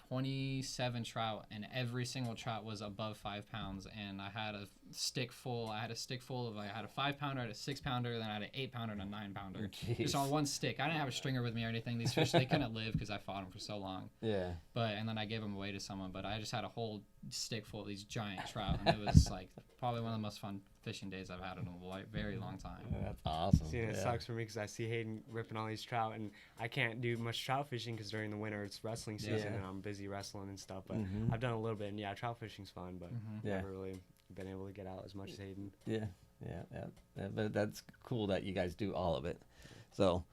C: 27 trout, and every single trout was above 5 pounds. And I had a stick full. I had a 5-pounder, I had a 6-pounder, then I had an 8-pounder and a 9-pounder. Just on one stick. I didn't have a stringer with me or anything. These fish, they couldn't live because I fought them for so long.
A: Yeah.
C: And then I gave them away to someone. But I just had a whole stick full of these giant trout, and it was like probably one of the most fun fishing days I've had in a very long time.
A: That's awesome.
B: See, it sucks for me because I see Hayden ripping all these trout, and I can't do much trout fishing because during the winter it's wrestling season and I'm busy wrestling and stuff. But I've done a little bit, and trout fishing's fun, but never really been able to get out as much as Hayden.
A: Yeah. But that's cool that you guys do all of it. So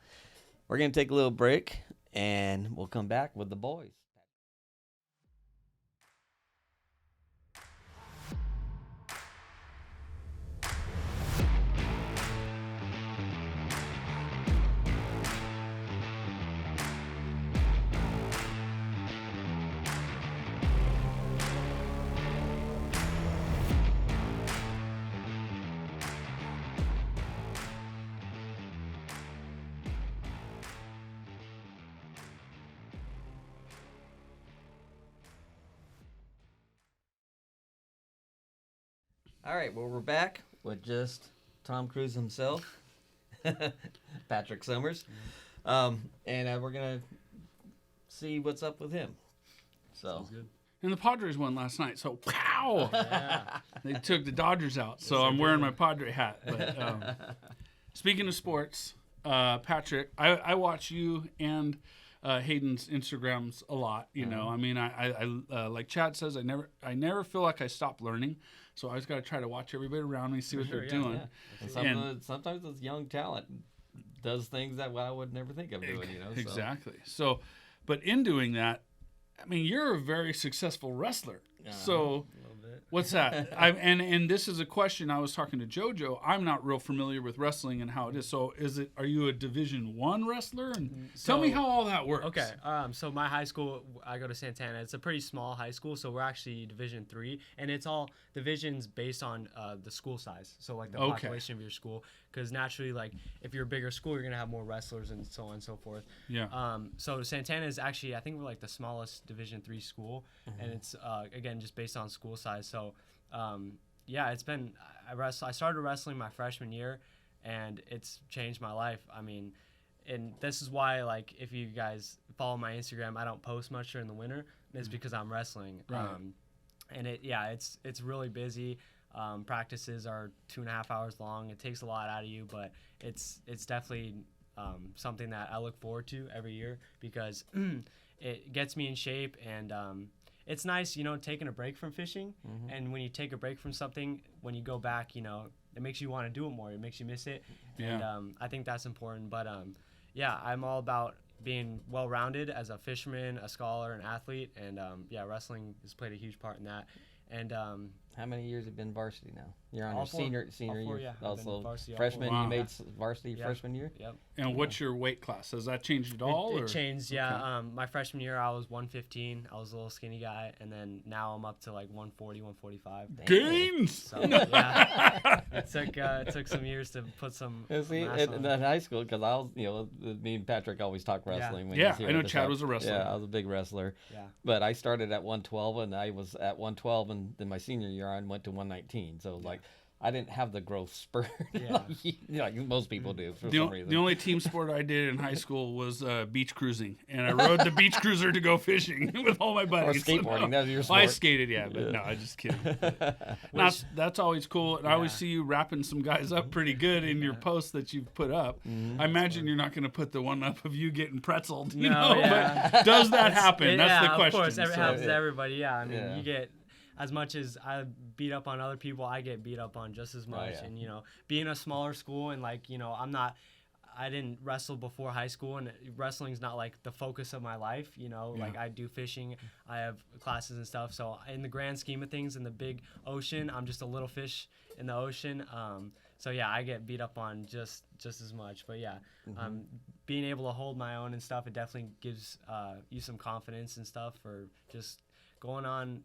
A: we're gonna take a little break, and we'll come back with the boys. All right, well, we're back with just Tom Cruise himself, Patrick Sommers, and we're going to see what's up with him. So.
D: Good. And the Padres won last night, so pow! They took the Dodgers out, so I'm wearing my Padre hat. But speaking of sports, Patrick, I watch you and Hayden's Instagrams a lot. You know, I mean, I like Chad says, I never feel like I stop learning. So I always got to try to watch everybody around me, see what they're doing.
A: Yeah. And sometimes this young talent does things that I would never think of doing.
D: Exactly. So, but in doing that, I mean, you're a very successful wrestler. So what's that? And this is a question I was talking to JoJo. I'm not real familiar with wrestling and how it is. So are you a Division I wrestler? And tell me how all that works.
B: Okay. So my high school, I go to Santana. It's a pretty small high school, so we're actually Division III, and it's all divisions based on the school size. So like the population of your school, because naturally, like if you're a bigger school, you're gonna have more wrestlers and so on and so forth.
D: Yeah.
B: So Santana is actually, I think we're like the smallest Division III school, and it's again just based on school size. So it's been I started wrestling my freshman year, and it's changed my life. I mean, and this is why, like, if you guys follow my Instagram, I don't post much during the winter. It's because I'm wrestling.
D: Right.
B: And it's really busy. Practices are 2.5 hours long. It takes a lot out of you, but it's definitely something that I look forward to every year because it gets me in shape, and it's nice, taking a break from fishing. And when you take a break from something, when you go back, it makes you want to do it more. It makes you miss it.
D: Yeah.
B: And I think that's important. But I'm all about being well-rounded as a fisherman, a scholar, an athlete, and wrestling has played a huge part in that. And
A: how many years have you been varsity now? You're on
B: all
A: your
B: four.
A: senior
B: All four,
A: year.
B: yeah. I've been
A: Also,
B: varsity all
A: freshman,
B: four.
D: Wow.
A: you made varsity freshman year?
B: Yep.
D: And what's your weight class? Has that changed at all?
B: It changed, yeah. Okay. My freshman year, I was 115. I was a little skinny guy, and then now I'm up to like 140, 145.
D: Gains!
B: So, yeah. It took some years to put some mass on.
A: In high school, because I was, me and Patrick always talk wrestling. When
D: Yeah,
A: he's here
D: I know
A: with us.
D: Chad was a wrestler.
A: Yeah, I was a big wrestler.
B: Yeah.
A: But I started at 112, and I was at 112, and then my senior year I went to 119. So like, I didn't have the growth spurt like most people do for some reason.
D: The only team sport I did in high school was beach cruising, and I rode the beach cruiser to go fishing with all my buddies.
A: Or skateboarding, that was your sport.
D: I skated, but no, I'm just kidding. That's always cool, and I always see you wrapping some guys up pretty good in your posts that you've put up. I imagine you're not going to be one up of you getting pretzeled, but does that happen? That's the question.
B: Of course, it happens to everybody, yeah. I mean, you get... As much as I beat up on other people, I get beat up on just as much. And, being a smaller school and, like, I didn't wrestle before high school, and wrestling's not, like, the focus of my life, Like, I do fishing, I have classes and stuff. So in the grand scheme of things, in the big ocean, I'm just a little fish in the ocean. So yeah, I get beat up on just as much. But yeah, being able to hold my own and stuff, it definitely gives you some confidence and stuff for just going on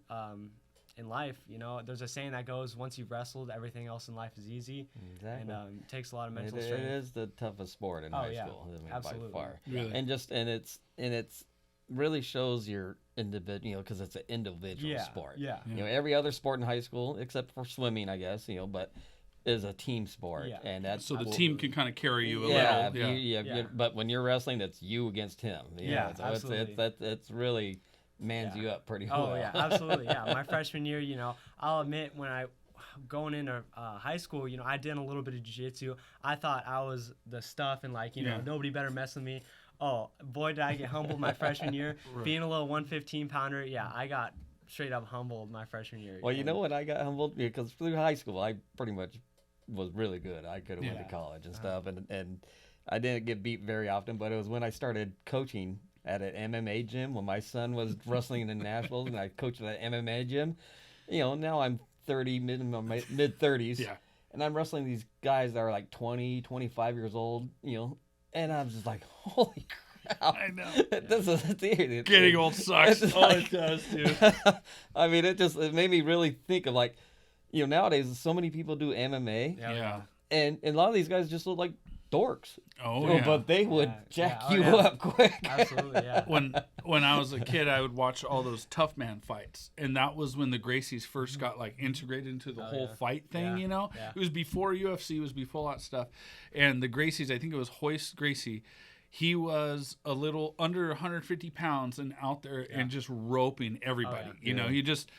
B: in life. You know, there's a saying that goes, once you've wrestled, everything else in life is easy.
A: Exactly.
B: And it takes a lot of mental
A: It
B: strength.
A: is the toughest sport in high school. I mean,
B: absolutely.
A: by far.
D: Really?
A: And it's really shows your individual, you know, because it's an individual sport.
B: Yeah.
A: You know, every other sport in high school, except for swimming, I guess, you know, but is a team sport.
B: Yeah.
A: And that's
D: So the team can kind of carry you a
A: yeah,
D: little.
A: yeah. But when you're wrestling, it's you against him. You know, so
B: absolutely.
A: It's really mans you up pretty well.
B: Oh yeah, absolutely. Yeah, my freshman year, you know, I'll admit when I going into high school, you know, I did a little bit of jiu-jitsu. I thought I was the stuff, and like, you know, nobody better mess with me. Oh boy, did I get humbled my freshman year. Being a little 115 pounder, yeah, I got straight up humbled my freshman year.
A: Well, you know what, I got humbled because through high school, I pretty much was really good. I could have went to college and stuff, and I didn't get beat very often. But it was when I started coaching at an MMA gym when my son was wrestling in Nashville, and I coached at an MMA gym. You know, now I'm 30, mid 30s, and I'm wrestling these guys that are like 20, 25 years old. You know, and I'm just like, holy crap!
D: I know.
A: This is dude,
D: Getting old sucks. It does, dude.
A: I mean, it made me really think of like, you know, nowadays so many people do MMA,
D: Yeah.
A: and a lot of these guys just look like dorks.
D: Oh,
A: You know,
D: yeah.
A: but they would jack
B: Oh,
A: you
B: yeah.
A: up quick.
B: Absolutely, yeah.
D: When I was a kid, I would watch all those tough man fights, and that was when the Gracies first got like integrated into the whole fight thing.
B: Yeah.
D: You know,
B: Yeah.
D: it was before UFC, it was before all that stuff, and the Gracies, I think it was Hoist Gracie. He was a little under 150 pounds and out there and just roping everybody. You know, he just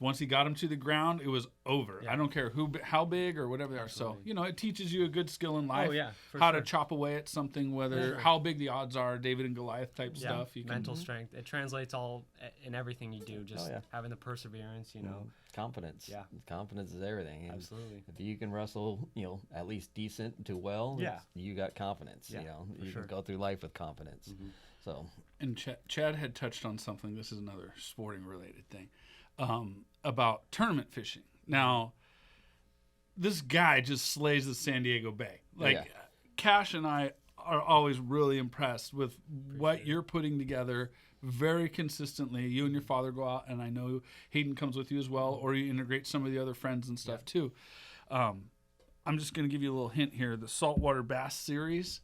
D: once he got him to the ground, it was over. I don't care how big or whatever they are. So, you know, it teaches you a good skill in life. How to chop away at something, whether how big the odds are, David and Goliath type stuff. You can,
B: mental strength. It translates all in everything you do. Just having the perseverance, you know.
A: Confidence.
B: Yeah.
A: Confidence is everything. And
B: Absolutely.
A: if you can wrestle, you know, at least decent to well, you got confidence. You know, you can go through life with confidence. So.
D: And Chad had touched on something. This is another sporting related thing. About tournament fishing. Now, this guy just slays the San Diego Bay. Like, Cash and I are always really impressed with what you're putting together very consistently. You and your father go out, and I know Hayden comes with you as well, or you integrate some of the other friends and stuff too. I'm just going to give you a little hint here. The Saltwater Bass Series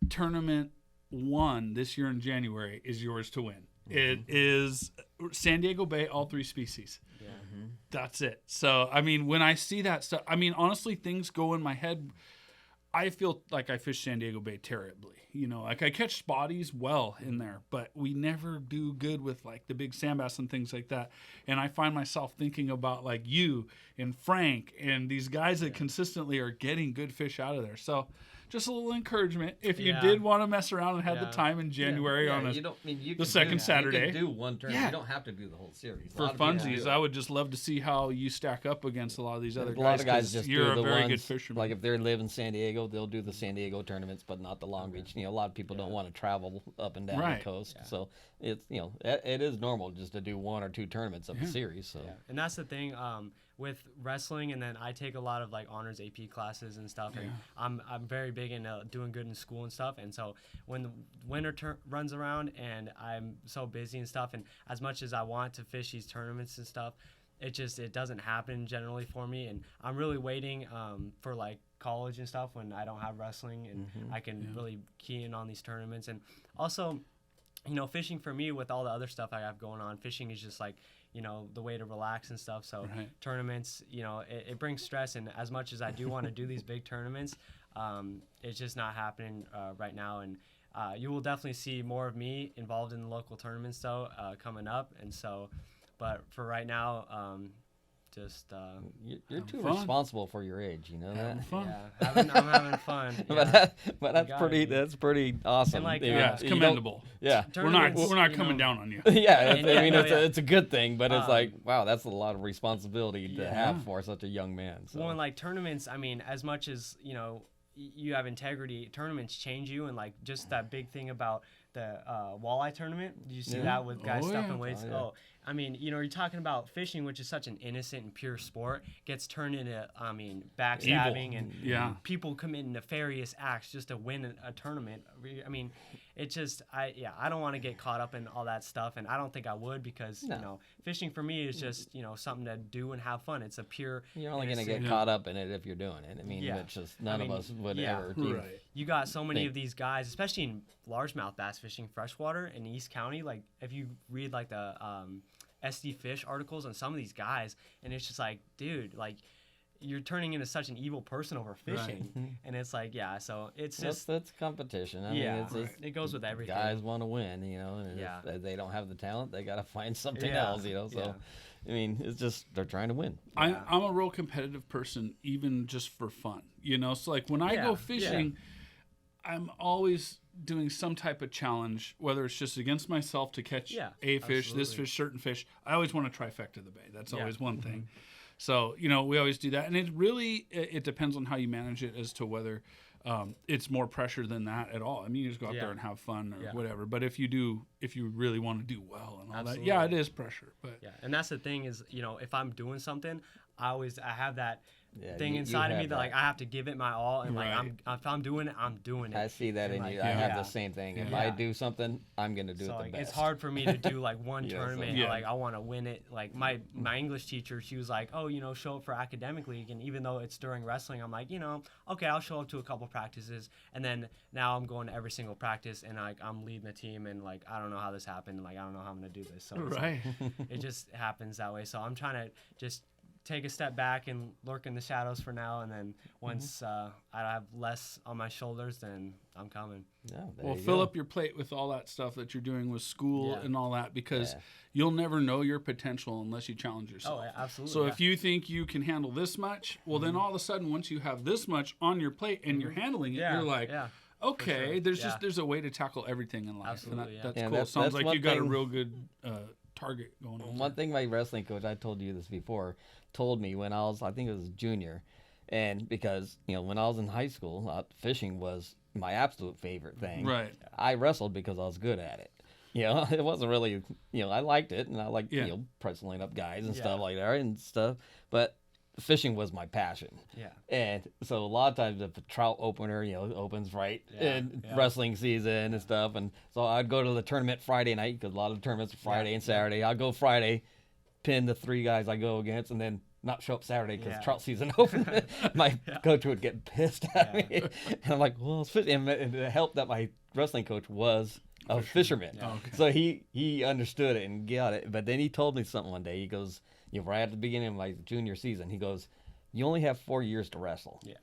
D: Tournament 1 this year in January is yours to win. It is San Diego Bay, all 3 species.
B: Yeah.
D: That's it. So, I mean, when I see that stuff, I mean, honestly, things go in my head. I feel like I fish San Diego Bay terribly. You know, like I catch spotties well in there, but we never do good with like the big sand bass and things like that. And I find myself thinking about like you and Frank and these guys that consistently are getting good fish out of there. So, just a little encouragement. If you did want to mess around and had the time in January on the second Saturday.
A: You can do one tournament. You don't have to do the whole series.
D: For funsies, I would just love to see how you stack up against a lot of these other guys.
A: A lot of guys just
D: you're
A: do
D: a
A: the
D: very
A: ones,
D: good fisherman.
A: like if they live in San Diego, they'll do the San Diego tournaments, but not the Long Beach. You know, a lot of people don't want to travel up and down the coast. So it's, you know, it is normal just to do 1 or 2 tournaments of a series. So. Yeah.
B: And that's the thing. With wrestling, and then I take a lot of like honors AP classes and stuff, and I'm very big into doing good in school and stuff. And so when the winter runs around and I'm so busy and stuff, and as much as I want to fish these tournaments and stuff, it doesn't happen generally for me. And I'm really waiting for like college and stuff when I don't have wrestling and I can really key in on these tournaments. And also, you know, fishing for me with all the other stuff I have going on, fishing is just like, you know, the way to relax and stuff. So tournaments, you know, it brings stress. And as much as I do want to do these big tournaments, it's just not happening right now. And you will definitely see more of me involved in the local tournaments though coming up. And so, but for right now,
A: you're too responsible for your age, you know that.
D: Fun.
B: Yeah, I'm having fun.
A: But that's pretty awesome.
B: And like,
D: it's commendable.
A: Yeah,
D: we're not coming down on you.
A: Yeah, I mean it's a good thing, but it's like, wow, that's a lot of responsibility to have for such a young man. So.
B: Well, and like tournaments, I mean, as much as, you know, you have integrity, tournaments change you, and like just that big thing about the walleye tournament. Did you see
A: Yeah.
B: that with guys
D: Oh,
B: stuffing
D: yeah.
B: weights?
A: Oh, yeah.
B: Oh, I mean, you're talking about fishing, which is such an innocent and pure sport, gets turned into, backstabbing and
D: Yeah.
B: people commit nefarious acts just to win a tournament. I mean, it just, I don't want to get caught up in all that stuff, and I don't think I would because,
A: No.
B: fishing for me is just, something to do and have fun. It's a pure.
A: You're only going to
B: innocent-
A: get caught up in it if you're doing it. I mean,
B: Yeah.
A: it's just none of us would ever.
D: Right.
B: You got so many
A: Think-
B: of these guys, especially in largemouth bass fishing freshwater in East County. Like if you read like the SD Fish articles on some of these guys, and it's just like, dude, like you're turning into such an evil person over fishing, and it's like, so it's just
A: That's competition. I mean, it's just,
B: it goes with everything.
A: guys want to win, and if they don't have the talent, they got to find something else, So, I mean, it's just they're trying to win.
D: I'm a real competitive person, even just for fun. So like when I go fishing, I'm always doing some type of challenge, whether it's just against myself to catch a fish, this fish, certain fish. I always want to trifecta the bait. That's always one thing. So, we always do that. And it really, it depends on how you manage it as to whether it's more pressure than that at all. I mean, you just go out there and have fun or whatever. But if you really want to do well and all that, it is pressure. But
B: and that's the thing is, if I'm doing something, I have that thing
A: you
B: inside of
A: have
B: me that
A: that.
B: like I have to give it my all, and
D: Right.
B: like if I'm doing it, I'm doing it.
A: I see that in
B: like,
A: you. I have the same thing. If I do something, I'm going to do it the
B: like,
A: best.
B: it's hard for me to do like one
A: Yeah, so-
B: tournament.
D: Yeah.
B: Like I want to win it. Like my English teacher, she was like, oh, show up for academic league, and even though it's during wrestling, I'm like, okay, I'll show up to a couple practices, and then now I'm going to every single practice, and like I'm leading the team, and like I don't know how this happened, like I don't know how I'm gonna do this. So it's
D: right.
B: like, it just happens that way. So I'm trying to just take a step back and lurk in the shadows for now, and then once I have less on my shoulders, then I'm coming.
A: Yeah,
D: Well, fill up your plate with all that stuff that you're doing with school
B: Yeah.
D: and all that, because you'll never know your potential unless you challenge yourself.
B: Oh, yeah, absolutely.
D: So if you think you can handle this much, well, then all of a sudden, once you have this much on your plate and you're handling it, you're like, okay,
B: sure.
D: there's a way to tackle everything in life.
B: Absolutely,
D: and that's
A: Yeah,
D: cool.
A: that's-
D: Sounds
A: that's
D: like
A: one
D: you got a
A: thing-
D: real good target going on.
A: One thing my wrestling coach, I told you this before, told me when I think it was junior, and because when I was in high school, fishing was my absolute favorite thing.
D: Right.
A: I wrestled because I was good at it. It wasn't really, I liked it, and I liked wrestling up guys and stuff like that and stuff, but fishing was my passion.
B: Yeah.
A: And so a lot of times if the trout opener, opens in wrestling season and stuff, and so I'd go to the tournament Friday night because a lot of the tournaments are Friday and Saturday. I'd go Friday, pin the 3 guys I go against, and then not show up Saturday because trout season opened. My coach would get pissed at me, and I'm like, well, it's fishing. And it helped that my wrestling coach was a fisherman, so he understood it and got it. But then he told me something one day. He goes, right at the beginning of my junior season, he goes, you only have 4 years to wrestle. Yeah.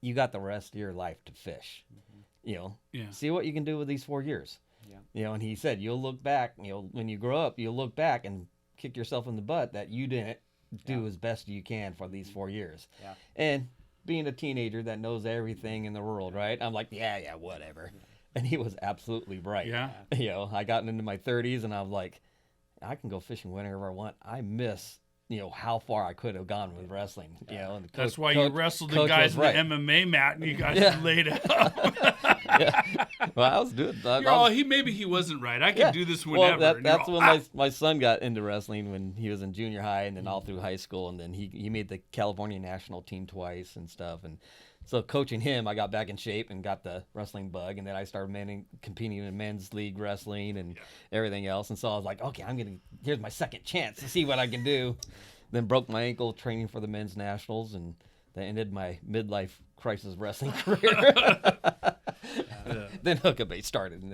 A: You got the rest of your life to fish. See what you can do with these 4 years. Yeah. And he said, you'll look back, when you grow up, you'll look back and kick yourself in the butt that you didn't do as best you can for these 4 years. Yeah. And being a teenager that knows everything in the world, right? I'm like, yeah, whatever. Yeah. And he was absolutely right.
D: Yeah.
A: I got into my 30s and I was like, I can go fishing whenever I want. I miss, how far I could have gone with wrestling. And the
D: That's why you wrestled the guys in the MMA mat and you guys laid out.
A: Well, I was doing
D: maybe he wasn't right. I can do this whenever.
A: Well, that's when my son got into wrestling when he was in junior high and then all through high school. And then he made the California national team twice and stuff. And so coaching him, I got back in shape and got the wrestling bug. And then I started competing in men's league wrestling and everything else. And so I was like, okay, here's my second chance to see what I can do. Then broke my ankle training for the men's nationals, and that ended my midlife crisis wrestling career. Then Hookup Baits started,
D: and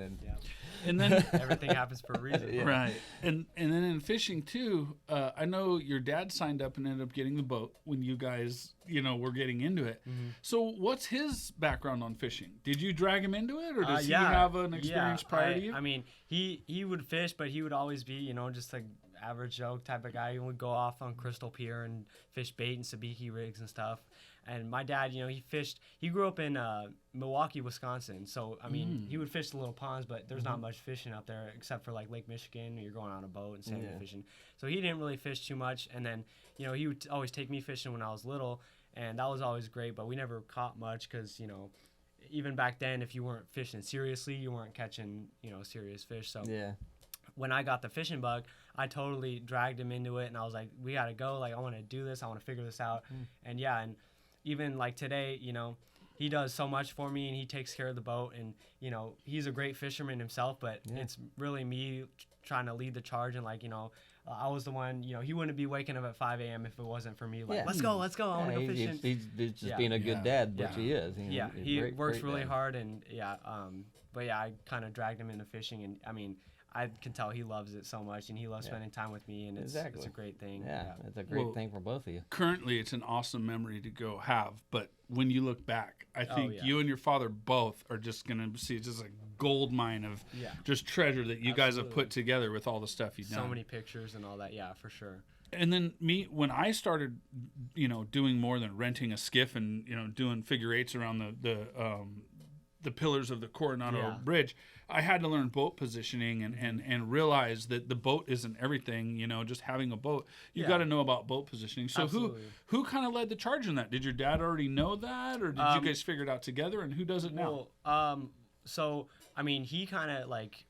D: then
B: everything happens for a reason.
D: Right. And then in fishing too, I know your dad signed up and ended up getting the boat when you guys, were getting into it. Mm-hmm. So what's his background on fishing? Did you drag him into it, or does he have an experience prior to you?
B: I mean, he would fish, but he would always be, just like average Joe type of guy. He would go off on Crystal Pier and fish bait and sabiki rigs and stuff. And my dad, he grew up in Milwaukee, Wisconsin. So, I mean, he would fish the little ponds, but there's not much fishing up there except for like Lake Michigan. You're going on a boat and salmon fishing. So he didn't really fish too much. And then, he would always take me fishing when I was little. And that was always great, but we never caught much because, even back then, if you weren't fishing seriously, you weren't catching, serious fish. So
A: Yeah.
B: when I got the fishing bug, I totally dragged him into it, and I was like, we got to go. Like, I want to do this. I want to figure this out. And and even like today, he does so much for me, and he takes care of the boat, and he's a great fisherman himself, but it's really me trying to lead the charge. And like, I was the one, he wouldn't be waking up at 5 a.m. if it wasn't for me. Like, let's go, I want to go fishing.
A: He's just being a good dad, which he is.
B: He works really hard, and but I kind of dragged him into fishing, and I mean, I can tell he loves it so much, and he loves spending time with me, and it's a great thing.
A: Yeah, it's a great thing for both of you.
D: Currently, it's an awesome memory to go have, but when you look back, I think you and your father both are just going to see just a gold mine of just treasure that you guys have put together with all the stuff you've done.
B: So many pictures and all that, for sure.
D: And then when I started, doing more than renting a skiff and, doing figure eights around the pillars of the Coronado Bridge, I had to learn boat positioning and realize that the boat isn't everything, just having a boat. You got to know about boat positioning. So who kind of led the charge in that? Did your dad already know that, or did you guys figure it out together, and who does it now?
B: So, I mean, he kind of like,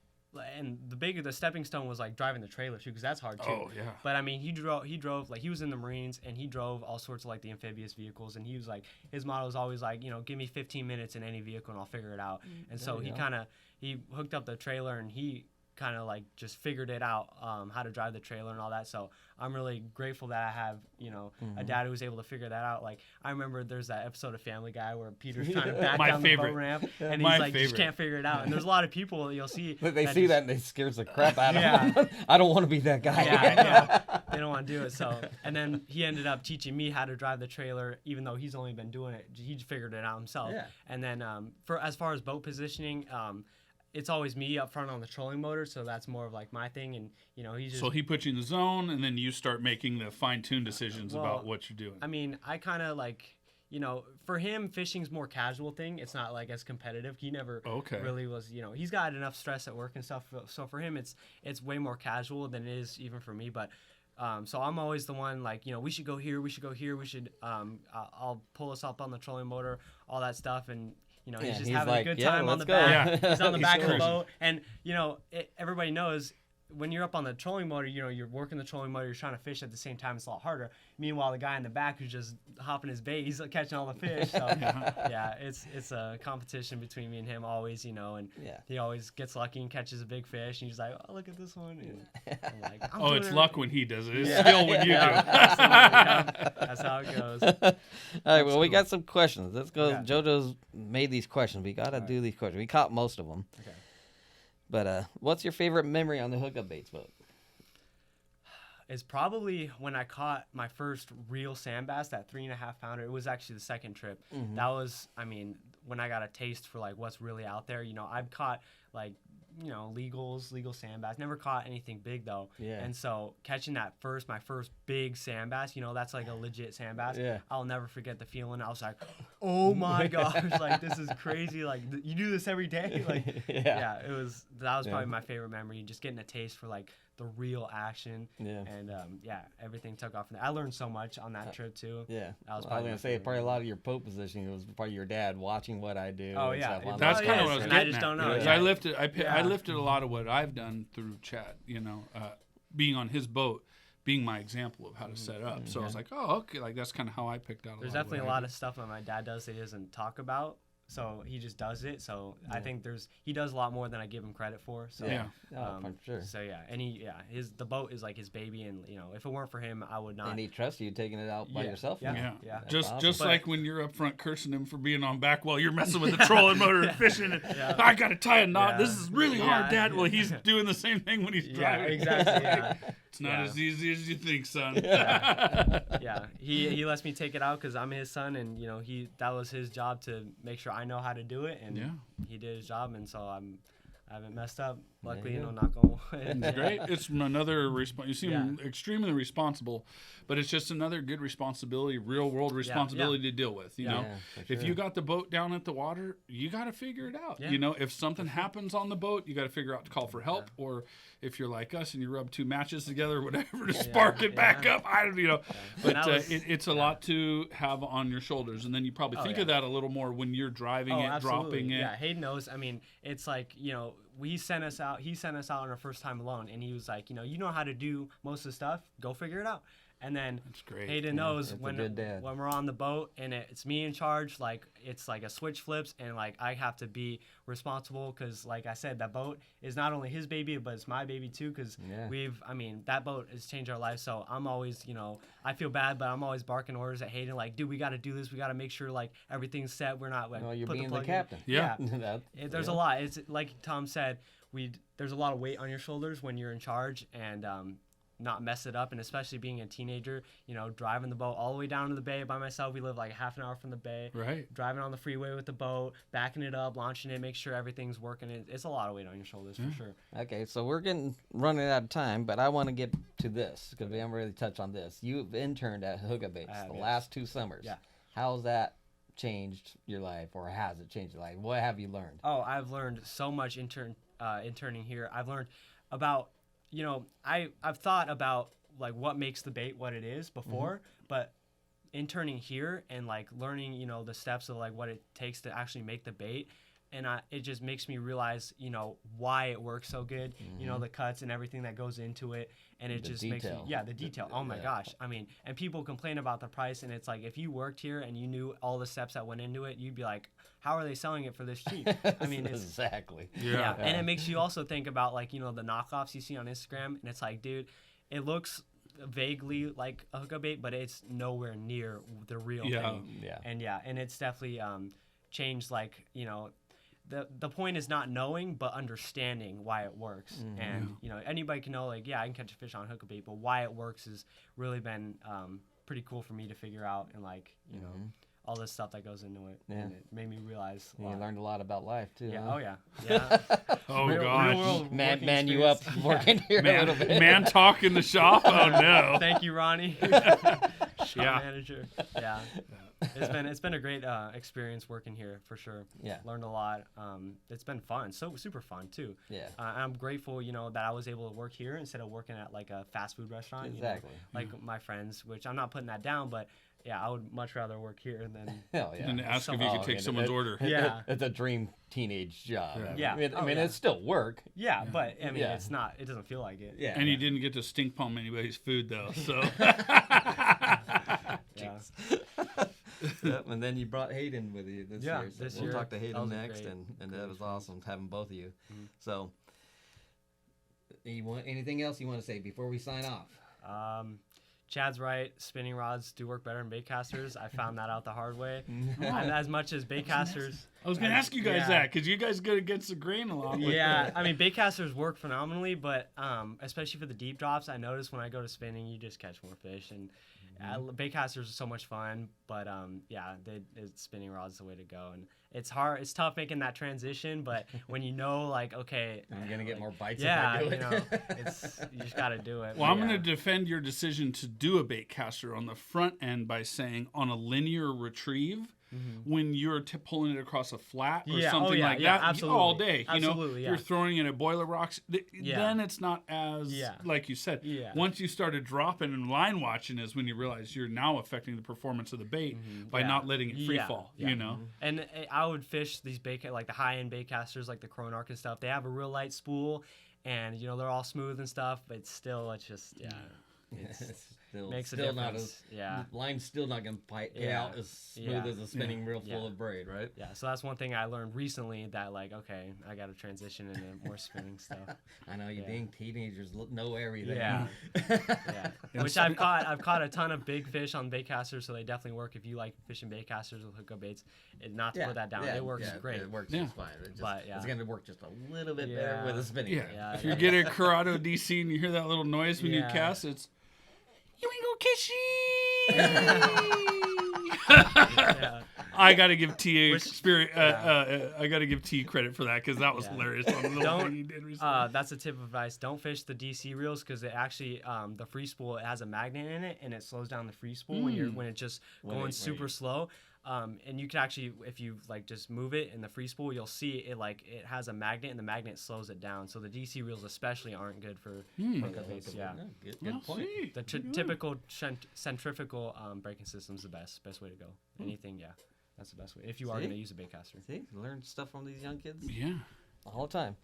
B: and the stepping stone was like driving the trailer too, because that's hard too.
D: Oh, yeah.
B: But I mean, he drove like, he was in the Marines, and he drove all sorts of like the amphibious vehicles, and he was like, his motto was always like, give me 15 minutes in any vehicle and I'll figure it out. And so he hooked up the trailer, and he kind of like just figured it out, how to drive the trailer and all that. So I'm really grateful that I have, a dad who was able to figure that out. Like, I remember there's that episode of Family Guy where Peter's trying to back down the boat ramp, and he's like, just can't figure it out. And there's a lot of people you'll see.
A: They see that and they scares the crap out of them. I don't want to be that guy.
B: They don't want to do it. So, and then he ended up teaching me how to drive the trailer, even though he's only been doing it. He figured it out himself. Yeah. And then as far as boat positioning, it's always me up front on the trolling motor, so that's more of like my thing. And he's just,
D: so he puts you in the zone, and then you start making the fine-tuned decisions about what you're doing.
B: I mean, I kind of like, for him, fishing's more casual thing. It's not like as competitive. He never really was. He's got enough stress at work and stuff, so for him it's way more casual than it is even for me. But so I'm always the one like, we should go here, we should I'll pull us up on the trolling motor, all that stuff, and he's just having
A: like,
B: a good time on the back. He's on the back of the boat. And, everybody knows when you're up on the trolling motor, you're working the trolling motor, you're trying to fish at the same time. It's a lot harder. Meanwhile, the guy in the back who's just hopping his bait, he's catching all the fish. So, it's a competition between me and him always, and he always gets lucky and catches a big fish. And he's like, oh, look at this one. And I'm like,
D: it's luck when he does it. It's skill when you do.
B: That's how it goes.
A: All right, well, we got some questions. Let's go. JoJo's made these questions. We got to do these questions. We caught most of them. Okay. But what's your favorite memory on the Hookup Baits boat?
B: It's probably when I caught my first real sand bass, that 3.5 pounder. It was actually the second trip. Mm-hmm. That was, when I got a taste for like what's really out there. I've caught like, legal sand bass. Never caught anything big though. Yeah. And so catching my first big sand bass, that's like a legit sand bass. Yeah. I'll never forget the feeling. I was like, oh my gosh, like this is crazy. Like you do this every day. Like, that was probably my favorite memory. Just getting a taste for like the real action. Yeah. And everything took off from there. I learned so much on that trip too. Yeah. I was
A: gonna say probably a lot of your boat positioning was probably your dad watching what I do.
B: Oh yeah.
D: That's kind of what I was getting
B: at. I just don't know.
D: I lifted a lot of what I've done through Chad. Being on his boat, being my example of how to set up. So I was like, oh, okay, like that's kind of how I picked out.
B: There's definitely a lot of stuff that my dad does that he doesn't talk about. So he just does it. So I think he does a lot more than I give him credit for. So
A: for sure.
B: So and the boat is like his baby, and if it weren't for him, I would not.
A: And he trusts you taking it out by yourself.
D: Yeah. Just awesome. Like when you're up front cursing him for being on back while you're messing with the trolling motor and fishing. And, I gotta tie a knot. This is really hard, Dad. Well, he's doing the same thing when he's driving.
B: Exactly. Yeah.
D: It's not as easy as you think, son.
B: He lets me take it out because I'm his son, and that was his job to make sure I know how to do it, and he did his job, and so I haven't messed up. Luckily,
A: There
B: you
A: you
B: know,
A: go.
B: knock on wood.
D: It's great. It's another you seem
B: Yeah.
D: extremely responsible, but it's just another good responsibility, real world responsibility to deal with. You know,
A: Yeah, for
D: if
A: sure.
D: you got the boat down at the water, you got to figure it out.
B: Yeah.
D: You know, if something happens on the boat, you got to figure out to call for help, or if you're like us and you rub 2 matches together, or whatever, to spark it back up. I don't, you know, but
B: And that was-
D: it's a lot to have on your shoulders, and then you probably think of that a little more when you're driving it, dropping it.
B: Yeah, Hayden knows. I mean, it's like, you know, he sent us out on our first time alone, and he was like, you know how to do most of the stuff, go figure it out. And then
D: That's great.
B: Hayden knows
A: that's a
B: when
A: good dad.
B: we're on the boat and it's me in charge, like it's like a switch flips, and like I have to be responsible because, like I said, that boat is not only his baby but it's my baby too. Because that boat has changed our life. So I'm always, you know, I feel bad, but I'm always barking orders at Hayden, like, dude, we got to do this. We got to make sure like everything's set. We're not like
A: Well, you're
B: put
A: being the
B: plug in.
A: captain.
D: Yeah.
B: There's a lot. It's like Tom said, there's a lot of weight on your shoulders when you're in charge, and not mess it up. And especially being a teenager, you know, driving the boat all the way down to the bay by myself. We live like half an hour from the bay.
D: Right.
B: Driving on the freeway with the boat, backing it up, launching it, make sure everything's working. It's a lot of weight on your shoulders for sure.
A: Okay, so we're running out of time, but I want to get to this because we haven't really touched on this. You've interned at Hookup Baits the last 2 summers.
B: Yeah.
A: How's that changed your life, or has it changed your life? What have you learned?
B: Oh, I've learned so much interning here. I've learned about, you know, I've thought about like what makes the bait what it is before, but interning here and like learning, you know, the steps of like what it takes to actually make the bait, and it just makes me realize, you know, why it works so good, you know, the cuts and everything that goes into it, and it
A: The
B: just makes me,
A: detail.
B: the detail. Oh my gosh. I mean, and people complain about the price, and it's like, if you worked here and you knew all the steps that went into it, you'd be like, how are they selling it for this cheap? I mean, it's
A: exactly.
B: yeah. And it makes you also think about like, you know, the knockoffs you see on Instagram, and it's like, dude, it looks vaguely like a hookup bait, but it's nowhere near the real thing.
A: Yeah.
B: And it's definitely changed, like, you know, the point is not knowing but understanding why it works. And you know, anybody can know, like, I can catch a fish on hookup bait, but why it works has really been pretty cool for me to figure out, and like, you know, all this stuff that goes into it.
A: Yeah.
B: And it made me realize a
A: You
B: lot.
A: learned a lot about life too.
B: Yeah.
A: Huh?
B: Oh yeah.
D: Oh
B: Real
D: gosh.
B: world working
A: Man you up
B: experience.
A: working here a little bit.
D: Man talk in the shop. Oh no.
B: Thank you, Ronnie. Shop
D: Yeah.
B: manager. Yeah. It's been a great experience working here for sure.
A: Yeah.
B: Learned a lot. It's been fun. So super fun too.
A: Yeah.
B: I'm grateful, you know, that I was able to work here instead of working at like a fast food restaurant.
A: Exactly.
B: You know, like my friends, which I'm not putting that down, but yeah, I would much rather work here than.
A: Hell yeah.
D: And ask if you could take someone's order.
B: Yeah.
A: It's a dream teenage job.
B: Yeah.
A: I mean, it's still work.
B: Yeah, but I mean,
A: Yeah.
B: it's not. It doesn't feel like it.
A: Yeah.
D: And you didn't get to stink palm anybody's food though, so.
B: Yeah.
A: Yep, and then you brought Hayden with you this
B: Yeah,
A: year. So
B: this
A: we'll
B: year.
A: talk to
B: That
A: Hayden
B: was a
A: next,
B: great-
A: and
B: great
A: that was awesome having both of you.
B: Mm-hmm.
A: So, you want anything else you want to say before we sign off?
B: Chad's right. Spinning rods do work better than bait casters. I found that out the hard way. And as much as bait casters.
D: I was gonna ask you guys
B: Yeah.
D: that because you guys go against the grain a lot. With
B: Yeah, I mean, bait casters work phenomenally, but especially for the deep drops, I notice when I go to spinning, you just catch more fish. And bait casters are so much fun, but spinning rods the way to go. And it's hard, it's tough making that transition, but when you know, like, okay,
A: I'm gonna get more bites.
B: yeah,
A: if I do
B: you
A: it.
B: know, you just got to do it.
D: Well, I'm
B: Yeah.
D: going to defend your decision to do a bait caster on the front end by saying on a linear retrieve, when you're pulling it across a flat or
B: Yeah, oh,
D: something
B: yeah,
D: like
B: yeah,
D: that
B: absolutely.
D: all day. You know,
B: Absolutely, yeah.
D: you're throwing it at boiler rocks.
B: Yeah.
D: Then it's not as,
B: Yeah.
D: like you said,
B: Yeah.
D: once you started dropping and line watching is when you realize you're now affecting the performance of the bait by
B: Yeah.
D: not letting it free
B: Yeah,
D: fall,
B: yeah.
D: you know?
B: And I would fish these bait, like the high-end bait casters, like the Cronarch and stuff. They have a real light spool, and you know they're all smooth and stuff. But it's just
A: It's still,
B: makes a
A: still not
B: difference.
A: as
B: Yeah.
A: line's still not gonna pay
B: Yeah.
A: out as smooth
B: Yeah.
A: as a spinning reel full
B: Yeah.
A: of braid, right?
B: Yeah, so that's one thing I learned recently, that like, okay, I got to transition into more spinning stuff.
A: I know you
B: Yeah.
A: being teenagers know everything.
B: Yeah. Yeah, which I've caught a ton of big fish on bait casters, so they definitely work if you like fishing bait casters with hookup baits. Not to put that down, it works great.
A: It works
D: Yeah.
A: just fine. It just,
B: But, yeah.
A: it's gonna work just a little bit
B: Yeah.
A: better with a spinning
D: Yeah.
A: reel.
B: Yeah,
D: If you get a Corrado DC and you hear that little noise when you
B: Yeah.
D: cast, it's, you ain't go catch
B: Yeah.
D: I gotta give T I gotta give T credit for that because that was hilarious. On the little thing he did recently.
B: That's a tip of advice. Don't fish the DC reels because it actually the free spool, it has a magnet in it and it slows down the free spool when it's just going super slow. And you can actually, if you like just move it in the free spool, you'll see it it has a magnet and the magnet slows it down. So the DC reels especially aren't good for hookup baits. Yeah,
A: good point.
B: The typical centrifugal braking system is the best way to go. Anything, that's the best way if you are going to use a bait caster.
A: See, learn stuff from these young kids.
D: Yeah,
A: all the time.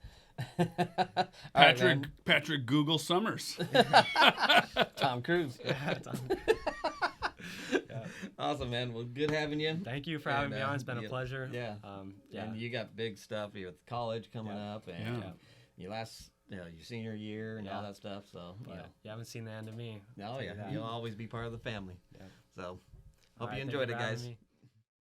D: Patrick Google Sommers.
A: Tom Cruise.
B: Yeah.
A: Awesome, man. Well, good having you.
B: Thank you for having me on. It's been a pleasure.
A: Yeah. And you got big stuff with college coming up, and your senior year and all that stuff. So
B: you haven't seen the end of me.
A: Oh yeah, you'll always be part of the family. Yeah. So hope you
B: thank
A: enjoyed it,
B: for having
A: guys.
B: me.